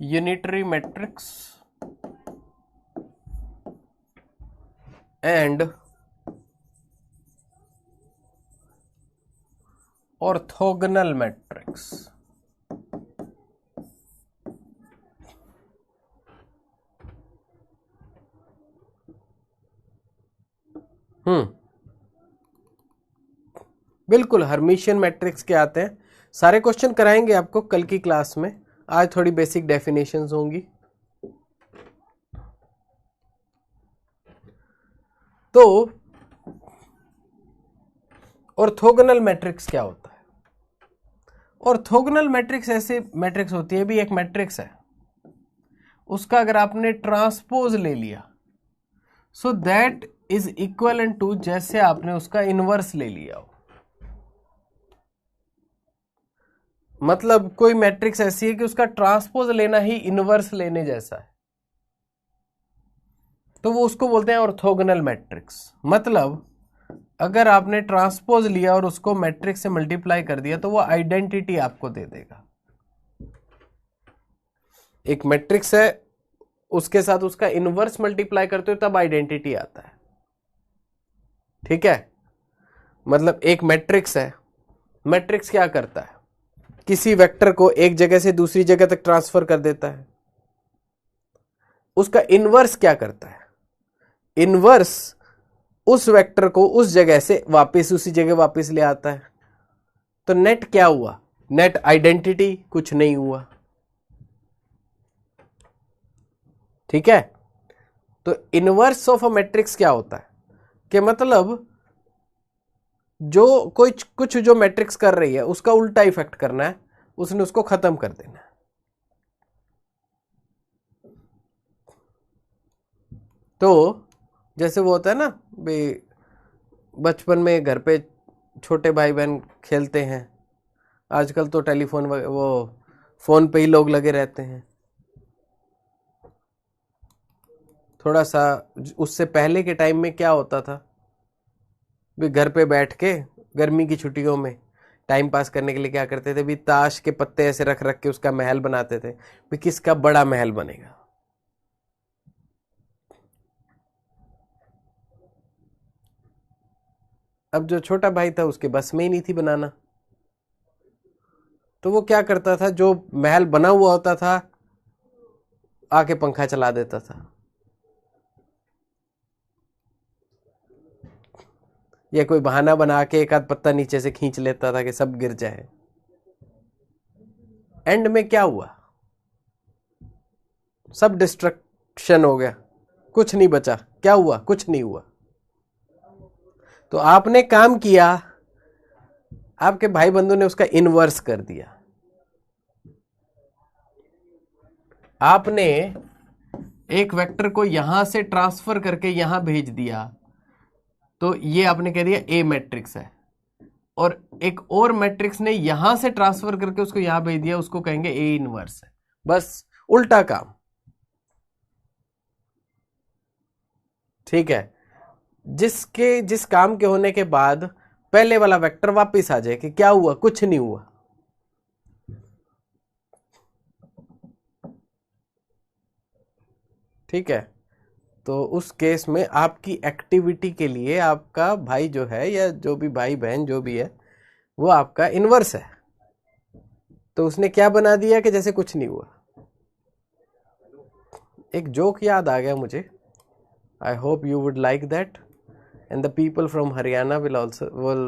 [SPEAKER 1] unitary matrix and orthogonal matrix. बिल्कुल, हर्मिशियन मैट्रिक्स के आते हैं। सारे क्वेश्चन कराएंगे आपको कल की क्लास में। आज थोड़ी बेसिक डेफिनेशंस होंगी। तो ऑर्थोगोनल मैट्रिक्स क्या होता है? ऑर्थोगोनल मैट्रिक्स ऐसे मैट्रिक्स होती है, भी एक मैट्रिक्स है, उसका अगर आपने ट्रांसपोज ले लिया so that is equivalent to जैसे आपने उसका इनवर्स ले लिया हो। मतलब कोई मैट्रिक्स ऐसी है कि उसका ट्रांसपोज लेना ही इनवर्स लेने जैसा है, तो वो उसको बोलते हैं ऑर्थोगोनल मैट्रिक्स। मतलब अगर आपने ट्रांसपोज लिया और उसको मैट्रिक्स से मल्टीप्लाई कर दिया तो वो आइडेंटिटी आपको दे देगा। एक मैट्रिक्स है, उसके साथ उसका इनवर्स मल्टीप्लाई करते हो तब आइडेंटिटी आता है। ठीक है, मतलब एक मैट्रिक्स है, मैट्रिक्स क्या करता है? किसी वेक्टर को एक जगह से दूसरी जगह तक ट्रांसफर कर देता है। उसका इनवर्स क्या करता है? इनवर्स उस वेक्टर को उस जगह से वापस उसी जगह वापस ले आता है। तो नेट क्या हुआ? नेट आइडेंटिटी कुछ नहीं हुआ। ठीक है। तो इनवर्स ऑफ अ मैट्रिक्स क्या होता है कि मतलब जो कोई कुछ जो मैट्रिक्स कर रही है उसका उल्टा इफेक्ट करना है, उसने उसको खत्म कर देना है। तो जैसे वो होता है ना भाई, बचपन में घर पे छोटे भाई बहन खेलते हैं, आजकल तो टेलीफोन वो फोन पे ही लोग लगे रहते हैं। थोड़ा सा उससे पहले के टाइम में क्या होता था भी, घर पे बैठ के गर्मी की छुट्टियों में टाइम पास करने के लिए क्या करते थे भी, ताश के पत्ते ऐसे रख रख के उसका महल बनाते थे भी, किसका बड़ा महल बनेगा। अब जो छोटा भाई था उसके बस में ही नहीं थी बनाना, तो वो क्या करता था, जो महल बना हुआ होता था आके पंखा चला देता था, या कोई बहाना बना के एक आध पत्ता नीचे से खींच लेता था कि सब गिर जाए। एंड में क्या हुआ, सब डिस्ट्रक्शन हो गया, कुछ नहीं बचा। क्या हुआ, कुछ नहीं हुआ। तो आपने काम किया, आपके भाई बंधु ने उसका इनवर्स कर दिया। आपने एक वेक्टर को यहां से ट्रांसफर करके यहां भेज दिया, तो ये आपने कह दिया ए मैट्रिक्स है, और एक और मैट्रिक्स ने यहां से ट्रांसफर करके उसको यहां भेज दिया, उसको कहेंगे ए इनवर्स है। बस उल्टा काम, ठीक है। जिस काम के होने के बाद पहले वाला वेक्टर वापस आ जाए कि क्या हुआ, कुछ नहीं हुआ। ठीक है। तो उस केस में आपकी एक्टिविटी के लिए आपका भाई जो है, या जो भी भाई बहन जो भी है, वो आपका इनवर्स है। तो उसने क्या बना दिया कि जैसे कुछ नहीं हुआ। एक जोक याद आ गया मुझे, I hope you would like that and the people from Haryana will also will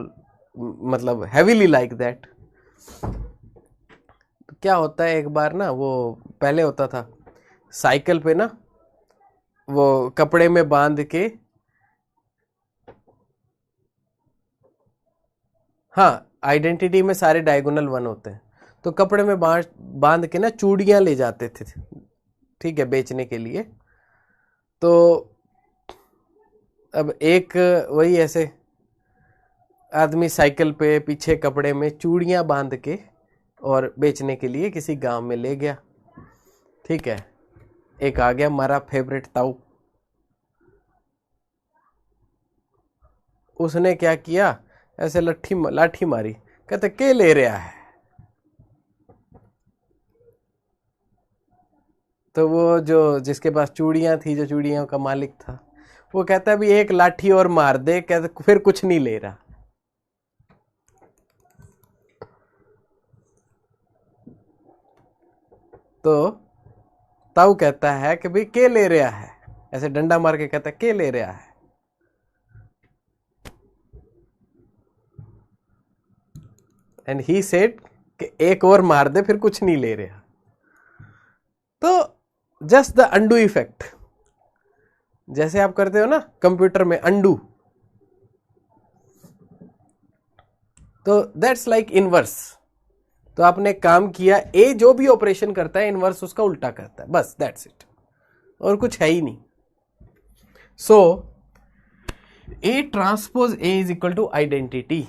[SPEAKER 1] मतलब हैवीली लाइक दैट। तो क्या होता है, एक बार ना वो पहले होता था साइकिल पे ना, वो कपड़े में बांध के, हाँ आइडेंटिटी में सारे डायगोनल वन होते हैं, तो कपड़े में बांध के ना चूड़ियां ले जाते थे, ठीक है, बेचने के लिए। तो अब एक वही ऐसे आदमी साइकिल पे पीछे कपड़े में चूड़ियां बांध के और बेचने के लिए किसी गांव में ले गया। ठीक है। एक आ गया हमारा फेवरेट ताऊ, उसने क्या किया, ऐसे लाठी मारी, कहते के ले रहा है। तो वो जो जिसके पास चूड़ियां थी, जो चूड़ियों का मालिक था, वो कहता है भी एक लाठी और मार दे, कहते फिर कुछ नहीं ले रहा। तो ताऊ कहता है कि भाई के ले रहा है, ऐसे डंडा मार के कहता है के ले रहा है। एंड ही सेड कि एक और मार दे, फिर कुछ नहीं ले रहा। तो जस्ट द अंडू इफेक्ट, जैसे आप करते हो ना कंप्यूटर में अंडू, तो दैट्स लाइक इनवर्स। तो आपने काम किया, ए जो भी ऑपरेशन करता है इनवर्स उसका उल्टा करता है, बस दैट्स इट, और कुछ है ही नहीं। So A transpose A is equal to identity.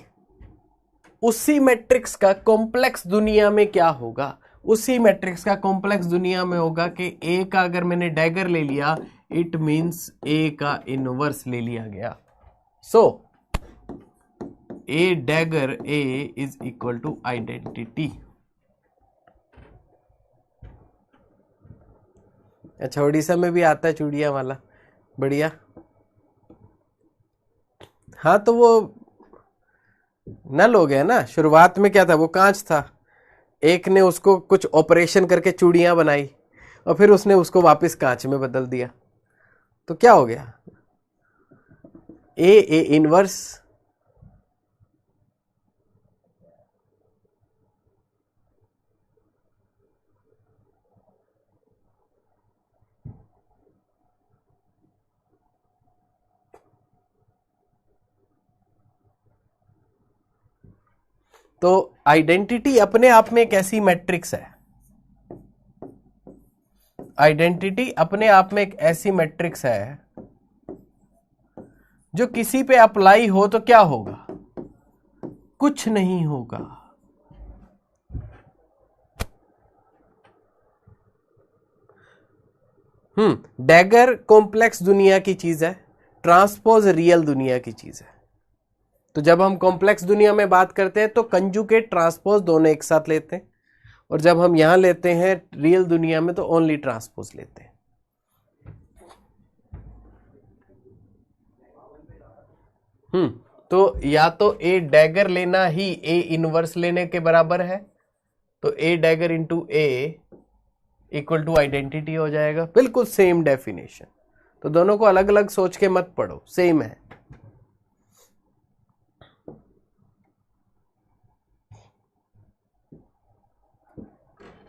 [SPEAKER 1] उसी मैट्रिक्स का कॉम्प्लेक्स दुनिया में क्या होगा, उसी मैट्रिक्स का कॉम्प्लेक्स दुनिया में होगा कि ए का अगर मैंने डैगर ले लिया, इट मींस ए का इनवर्स ले लिया गया। So A dagger A is equal to identity. अच्छा, उड़ीसा में भी आता है चूड़िया वाला, बढ़िया। हाँ तो वो नल हो गया ना, शुरुआत में क्या था, वो कांच था, एक ने उसको कुछ ऑपरेशन करके चूड़ियां बनाई और फिर उसने उसको वापस कांच में बदल दिया, तो क्या हो गया, ए इनवर्स। तो आइडेंटिटी अपने आप में एक ऐसी मैट्रिक्स है, आइडेंटिटी अपने आप में एक ऐसी मैट्रिक्स है जो किसी पे अप्लाई हो तो क्या होगा, कुछ नहीं होगा। डैगर कॉम्प्लेक्स दुनिया की चीज है, ट्रांसपोज रियल दुनिया की चीज है। तो जब हम कॉम्प्लेक्स दुनिया में बात करते हैं तो कंजुगेट ट्रांसपोज दोनों एक साथ लेते हैं, और जब हम यहां लेते हैं रियल दुनिया में तो ओनली ट्रांसपोज लेते हैं। तो या तो ए डैगर लेना ही ए इनवर्स लेने के बराबर है, तो A dagger into A equal to identity हो जाएगा। बिल्कुल सेम डेफिनेशन, तो दोनों को अलग अलग सोच के मत पढ़ो, सेम है।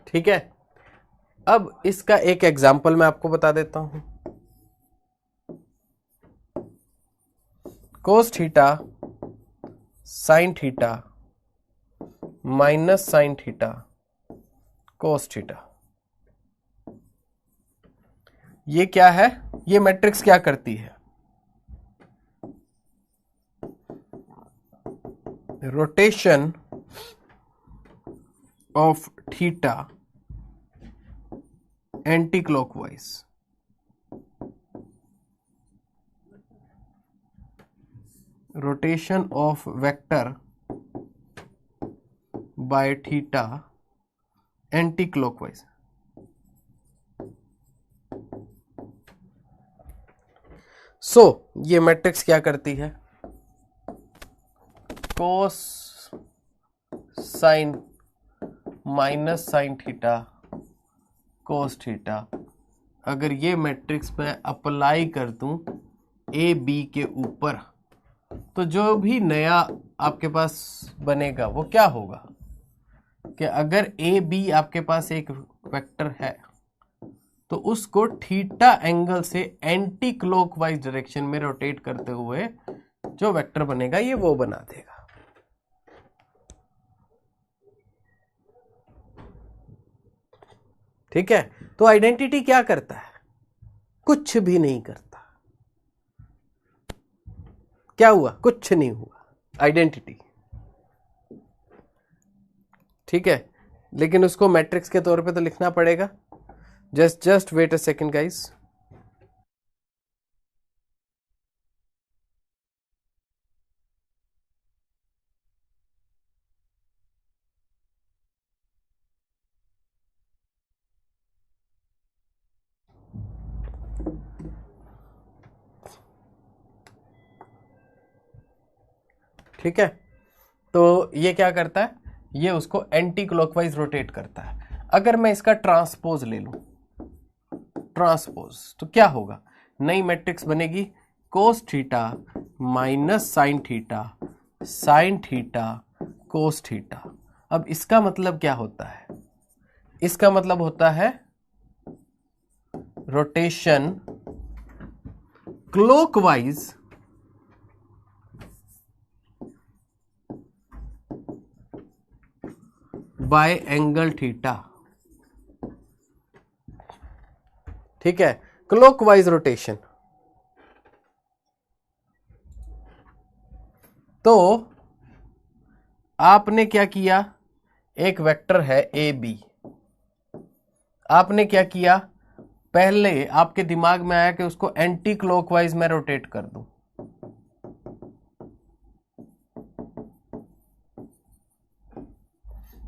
[SPEAKER 1] ठीक है, अब इसका एक एग्जांपल मैं आपको बता देता हूं। Cos theta sine theta minus sine theta cos theta, ये क्या है, ये मैट्रिक्स क्या करती है, rotation of theta anti clockwise, rotation of vector by theta anti clockwise. So ये मैट्रिक्स क्या करती है, cos sine minus sine theta cos theta, अगर ये मैट्रिक्स मैं अप्लाई कर दूं ए बी के ऊपर, तो जो भी नया आपके पास बनेगा वो क्या होगा कि अगर ए बी आपके पास एक वेक्टर है तो उसको थीटा एंगल से एंटी क्लॉकवाइज डायरेक्शन में रोटेट करते हुए जो वेक्टर बनेगा ये वो बना देगा। ठीक है, तो आइडेंटिटी क्या करता है, कुछ भी नहीं करता। क्या हुआ, कुछ नहीं हुआ आइडेंटिटी। ठीक है, लेकिन उसको मैट्रिक्स के तौर पे तो लिखना पड़ेगा। Just wait a second guys. ठीक है, तो ये क्या करता है, ये उसको एंटी क्लॉकवाइज रोटेट करता है। अगर मैं इसका ट्रांसपोज ले लूं, ट्रांसपोज, तो क्या होगा, नई मैट्रिक्स बनेगी cos theta minus sine theta cos theta. अब इसका मतलब क्या होता है, इसका मतलब होता है rotation clockwise bye angle theta. ठीक है, क्लॉकवाइज रोटेशन। तो आपने क्या किया, एक वेक्टर है ए बी, आपने क्या किया, पहले आपके दिमाग में आया कि उसको एंटी क्लॉकवाइज में रोटेट कर दूं,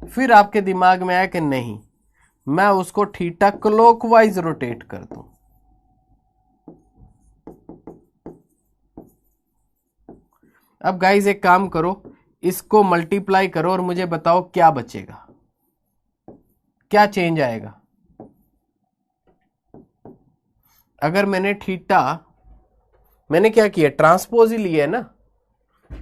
[SPEAKER 1] फिर आपके दिमाग में आया कि नहीं, मैं उसको थीटा क्लॉकवाइज रोटेट कर दूं। अब गाइस एक काम करो, इसको मल्टीप्लाई करो और मुझे बताओ क्या बचेगा, क्या चेंज आएगा। अगर मैंने थीटा, मैंने क्या किया, ट्रांसपोज ही लिया है ना,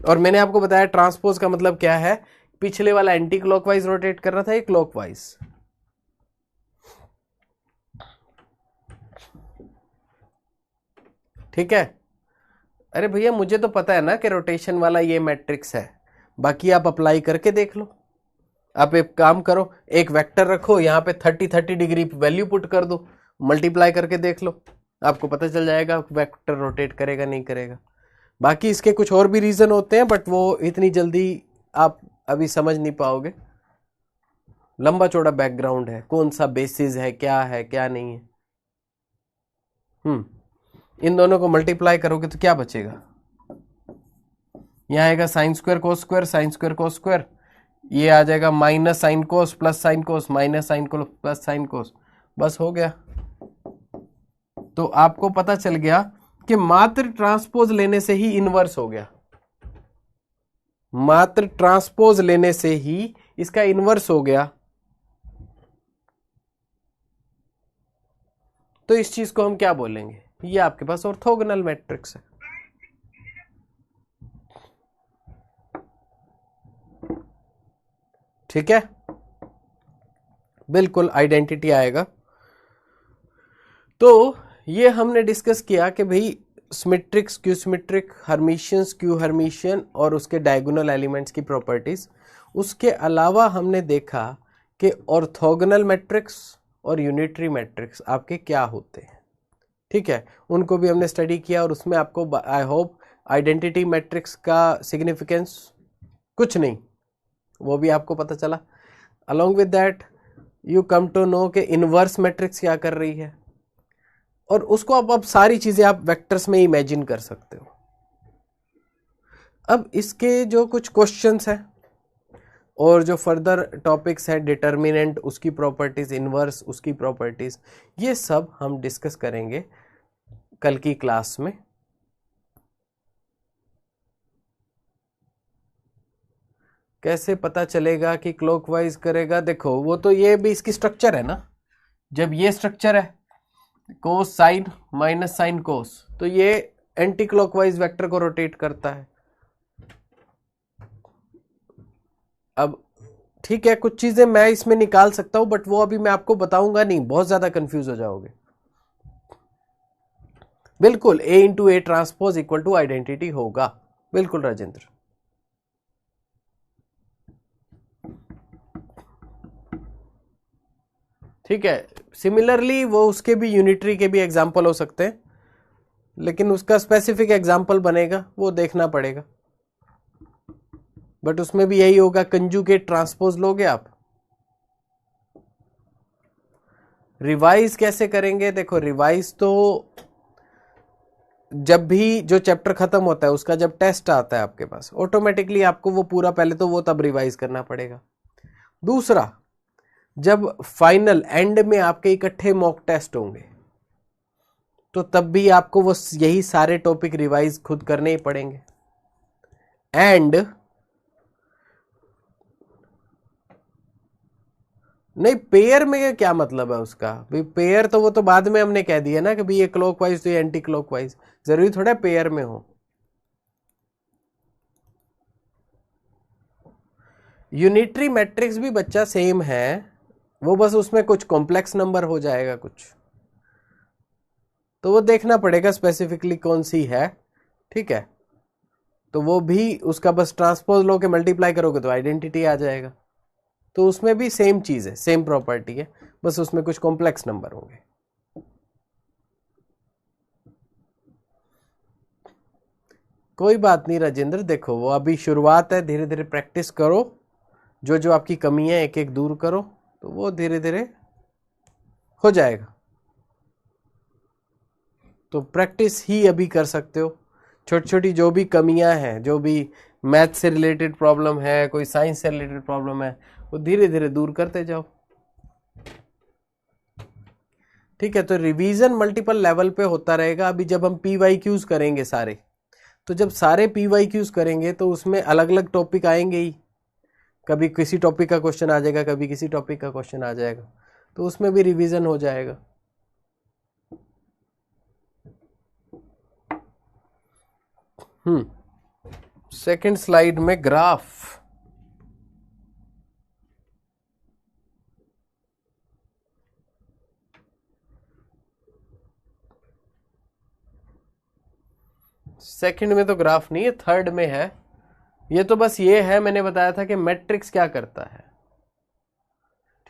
[SPEAKER 1] और मैंने आपको बताया ट्रांसपोज का मतलब क्या है, पिछले वाला एंटी क्लॉकवाइज रोटेट कर रहा था, ये क्लॉकवाइज। ठीक है, अरे भैया मुझे तो पता है ना कि रोटेशन वाला ये मैट्रिक्स है, बाकी आप अप्लाई करके देख लो। आप एक काम करो, एक वेक्टर रखो, यहाँ पे 30 डिग्री वैल्यू पुट कर दो, मल्टीप्लाई करके देख लो, आपको पता चल जाएगा वेक्टर रोटेट करेगा नहीं करेगा। बाकी इसके कुछ और भी रीजन होते हैं, बट वो इतनी जल्दी आप अभी समझ नहीं पाओगे, लंबा चौड़ा बैकग्राउंड है, कौन सा बेसिस है क्या नहीं है। इन दोनों को मल्टीप्लाई करोगे तो क्या बचेगा, यहाँ आएगा sine square cos square, sine square cos square, ये आ जाएगा minus sine cos plus sine cos, minus sine cos plus sine cos, बस हो गया। तो आपको पता चल गया कि मात्र ट्रांसपोज लेने से ही इनवर्स हो गया, मात्र ट्रांसपोज लेने से ही इसका इनवर्स हो गया। तो इस चीज को हम क्या बोलेंगे, ये आपके पास ऑर्थोगोनल मैट्रिक्स है। ठीक है, बिल्कुल आइडेंटिटी आएगा। तो ये हमने डिस्कस किया कि भाई symmetric, skew symmetric, Hermitian, skew Hermitian और उसके डायगोनल एलिमेंट्स की प्रॉपर्टीज। उसके अलावा हमने देखा कि ऑर्थोगोनल मैट्रिक्स और यूनिटरी मैट्रिक्स आपके क्या होते हैं। ठीक है, उनको भी हमने स्टडी किया और उसमें आपको आई होप आइडेंटिटी मैट्रिक्स का सिग्निफिकेंस कुछ नहीं, वो भी आपको पता चला। Along with that you come to know कि इनवर्स मैट्रिक्स क्या कर रही है, और उसको अब सारी चीजें आप वेक्टर्स में इमेजिन कर सकते हो। अब इसके जो कुछ क्वेश्चंस हैं और जो फर्दर टॉपिक्स हैं, डिटर्मिनेंट, उसकी प्रॉपर्टीज, इनवर्स, उसकी प्रॉपर्टीज, ये सब हम डिस्कस करेंगे कल की क्लास में। कैसे पता चलेगा कि क्लॉकवाइज करेगा, देखो वो तो ये भी इसकी स्ट्रक्चर है ना, जब ये स्ट्रक्चर है cos sine minus sine cos, तो ये एंटी क्लॉकवाइज वेक्टर को रोटेट करता है। अब ठीक है, कुछ चीजें मैं इसमें निकाल सकता हूं, बट वो अभी मैं आपको बताऊंगा नहीं, बहुत ज्यादा कंफ्यूज हो जाओगे। बिल्कुल A into A transpose equal to identity होगा, बिल्कुल राजेंद्र। ठीक है, सिमिलरली वो उसके भी यूनिटरी के भी एग्जाम्पल हो सकते हैं, लेकिन उसका स्पेसिफिक एग्जाम्पल बनेगा वो देखना पड़ेगा। बट उसमें भी यही होगा, कंजुगेट ट्रांसपोज लोगे आप। रिवाइज कैसे करेंगे, देखो रिवाइज तो जब भी जो चैप्टर खत्म होता है उसका जब टेस्ट आता है आपके पास, ऑटोमेटिकली आपको वो पूरा पहले तो वो तब रिवाइज करना पड़ेगा। दूसरा, जब फाइनल एंड में आपके इकट्ठे मॉक टेस्ट होंगे तो तब भी आपको वो यही सारे टॉपिक रिवाइज खुद करने ही पड़ेंगे। एंड नहीं, पेयर में क्या मतलब है उसका, भाई पेयर तो वो तो बाद में हमने कह दिया ना कि भाई ये क्लॉकवाइज तो ये एंटी क्लॉकवाइज, जरूरी थोड़ा पेयर में हो। यूनिटरी मैट्रिक्स भी बच्चा सेम है, वो बस उसमें कुछ कॉम्प्लेक्स नंबर हो जाएगा कुछ, तो वो देखना पड़ेगा स्पेसिफिकली कौन सी है। ठीक है, तो वो भी उसका बस ट्रांसपोज लो के मल्टीप्लाई करोगे तो आइडेंटिटी आ जाएगा। तो उसमें भी सेम चीज है, सेम प्रॉपर्टी है, बस उसमें कुछ कॉम्प्लेक्स नंबर होंगे। कोई बात नहीं राजेंद्र, देखो वो अभी शुरुआत है, धीरे धीरे प्रैक्टिस करो, जो जो आपकी कमी है एक एक दूर करो, तो वो धीरे धीरे हो जाएगा। तो प्रैक्टिस ही अभी कर सकते हो, छोटी छोटी जो भी कमियां हैं, जो भी मैथ से रिलेटेड प्रॉब्लम है, कोई साइंस से रिलेटेड प्रॉब्लम है, वो धीरे धीरे दूर करते जाओ। ठीक है, तो रिवीजन मल्टीपल लेवल पे होता रहेगा। अभी जब हम PYQs करेंगे सारे, तो जब सारे PYQs करेंगे तो उसमें अलग अलग टॉपिक आएंगे ही, कभी किसी टॉपिक का क्वेश्चन आ जाएगा, कभी किसी टॉपिक का क्वेश्चन आ जाएगा, तो उसमें भी रिवीजन हो जाएगा। सेकंड स्लाइड में ग्राफ, सेकंड में तो ग्राफ नहीं है, थर्ड में है। ये तो बस ये है, मैंने बताया था कि मैट्रिक्स क्या करता है।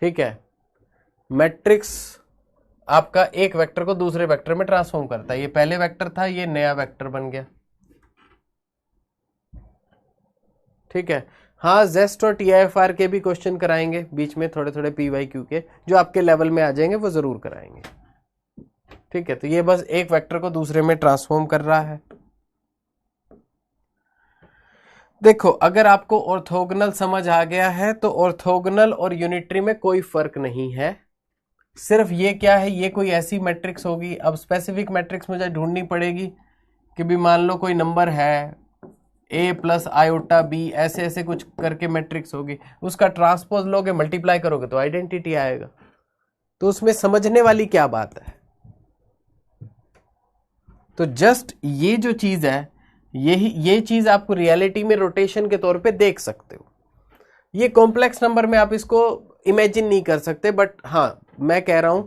[SPEAKER 1] ठीक है, मैट्रिक्स आपका एक वेक्टर को दूसरे वेक्टर में ट्रांसफॉर्म करता है। ये पहले वेक्टर था, ये नया वेक्टर बन गया। ठीक है, हाँ जेस्ट और TIFR के भी क्वेश्चन कराएंगे बीच में, थोड़े थोड़े PYQ के जो आपके लेवल में आ जाएंगे वो जरूर कराएंगे। ठीक है, तो ये बस एक वेक्टर को दूसरे में ट्रांसफॉर्म कर रहा है। देखो, अगर आपको ऑर्थोगोनल समझ आ गया है तो ऑर्थोगोनल और यूनिटरी में कोई फर्क नहीं है। सिर्फ ये क्या है, ये कोई ऐसी मैट्रिक्स होगी। अब स्पेसिफिक मैट्रिक्स मुझे ढूंढनी पड़ेगी कि भी मान लो कोई नंबर है A प्लस आयोटा B, ऐसे ऐसे कुछ करके मैट्रिक्स होगी, उसका ट्रांसपोज लोगे, मल्टीप्लाई करोगे तो आइडेंटिटी आएगा। तो उसमें समझने वाली क्या बात है। तो जस्ट ये जो चीज है, ये चीज आपको रियलिटी में रोटेशन के तौर पे देख सकते हो। ये कॉम्प्लेक्स नंबर में आप इसको इमेजिन नहीं कर सकते, बट हाँ मैं कह रहा हूं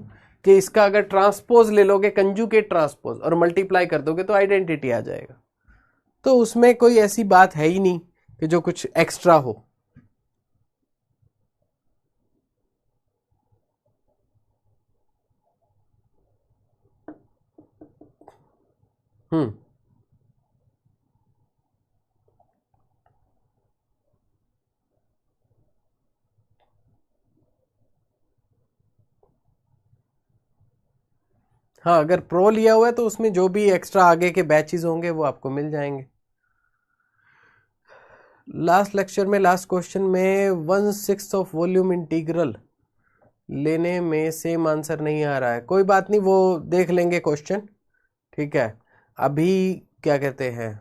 [SPEAKER 1] कि इसका अगर ट्रांसपोज ले लोगे, कंजुगेट ट्रांसपोज, और मल्टीप्लाई कर दोगे तो आइडेंटिटी आ जाएगा। तो उसमें कोई ऐसी बात है ही नहीं कि जो कुछ एक्स्ट्रा हो। हम्म, हाँ अगर प्रो लिया हुआ है तो उसमें जो भी एक्स्ट्रा आगे के बैचेस होंगे वो आपको मिल जाएंगे। लास्ट लेक्चर में, लास्ट क्वेश्चन में 1/6 ऑफ वॉल्यूम इंटीग्रल लेने में सेम आंसर नहीं आ रहा है। कोई बात नहीं, वो देख लेंगे क्वेश्चन। ठीक है, अभी क्या कहते हैं,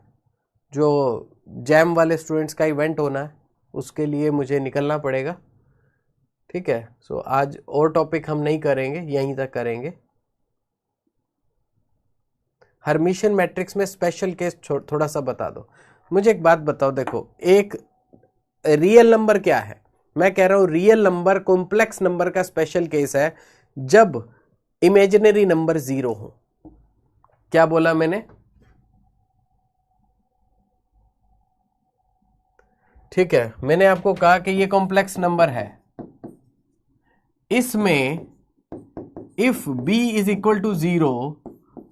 [SPEAKER 1] जो जैम वाले स्टूडेंट्स का इवेंट होना है उसके लिए मुझे निकलना पड़ेगा। ठीक है, सो आज और टॉपिक हम नहीं करेंगे, यहीं तक करेंगे। हर्मिशियन मैट्रिक्स में स्पेशल केस थोड़ा सा बता दो। मुझे एक बात बताओ, देखो एक रियल नंबर क्या है, मैं कह रहा हूं रियल नंबर कॉम्प्लेक्स नंबर का स्पेशल केस है जब इमेजिनरी नंबर 0 हो। क्या बोला मैंने? ठीक है, मैंने आपको कहा कि ये कॉम्प्लेक्स नंबर है, इसमें if b is equal to 0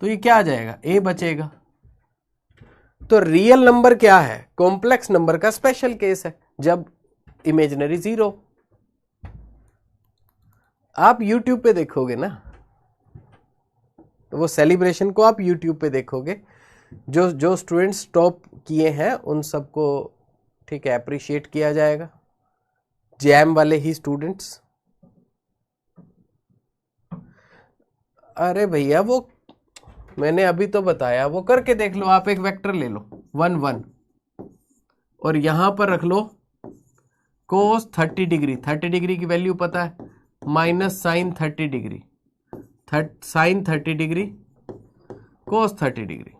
[SPEAKER 1] तो ये क्या आ जाएगा, a बचेगा। तो रियल नंबर क्या है, कॉम्प्लेक्स नंबर का स्पेशल केस है जब इमेजिनरी 0। आप YouTube पे देखोगे ना, तो वो सेलिब्रेशन को आप YouTube पे देखोगे। जो जो स्टूडेंट्स टॉप किए हैं उन सबको ठीक है अप्रिशिएट किया जाएगा, जैम वाले ही स्टूडेंट्स। अरे भैया वो मैंने अभी तो बताया, वो करके देख लो। आप एक वेक्टर ले लो 1 1 और यहां पर रख लो कोस 30 डिग्री। 30 डिग्री की वैल्यू पता है, minus sine 30 degree, sine 30 degree cos 30 degree.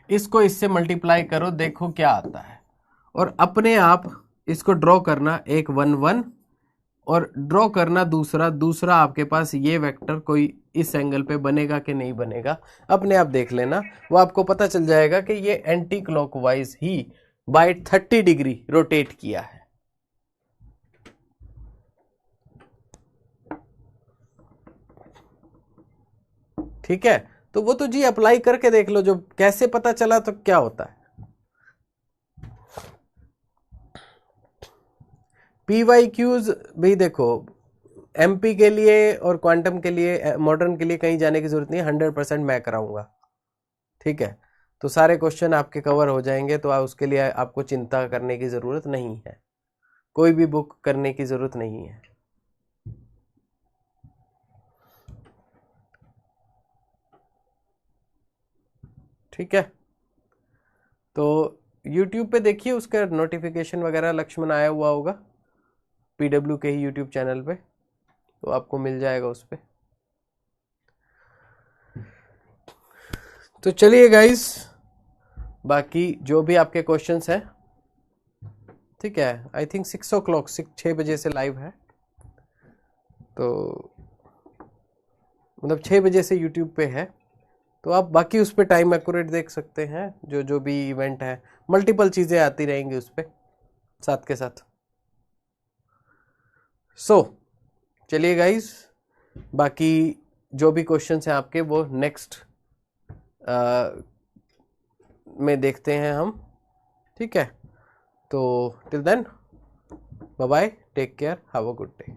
[SPEAKER 1] इसको इससे मल्टीप्लाई करो, देखो क्या आता है। और अपने आप इसको ड्रॉ करना, एक 1 1 और ड्रॉ करना दूसरा आपके पास ये वेक्टर कोई इस एंगल पे बनेगा कि नहीं बनेगा, अपने आप देख लेना। वो आपको पता चल जाएगा कि ये एंटी क्लॉकवाइज ही बाय 30 डिग्री रोटेट किया है। ठीक है, तो वो तो जी अप्लाई करके देख लो, जो कैसे पता चला तो क्या होता है। PYQs भी देखो, MP के लिए और क्वांटम के लिए, मॉडर्न के लिए कहीं जाने की जरूरत नहीं है, 100% मैं कराऊंगा। ठीक है, तो सारे क्वेश्चन आपके कवर हो जाएंगे, तो उसके लिए आपको चिंता करने की जरूरत नहीं है, कोई भी बुक करने की जरूरत नहीं है। ठीक है, तो YouTube पे देखिए, उसका नोटिफिकेशन वगैरह लक्ष्मण आया हुआ होगा PW के ही YouTube चैनल पे, तो आपको मिल जाएगा उस पे। तो चलिए गाइस, बाकी जो भी आपके क्वेश्चंस हैं, ठीक है, आई थिंक 6 o'clock 6 बजे से लाइव है, तो मतलब 6 बजे से YouTube पे है, तो आप बाकी उस पर टाइम एक्यूरेट देख सकते हैं, जो जो भी इवेंट है, मल्टीपल चीज़ें आती रहेंगी उस पर साथ के साथ। सो चलिए गाइस, बाकी जो भी क्वेश्चन हैं आपके वो नेक्स्ट में देखते हैं हम, ठीक है। तो till then, bye bye, take care, have a good day.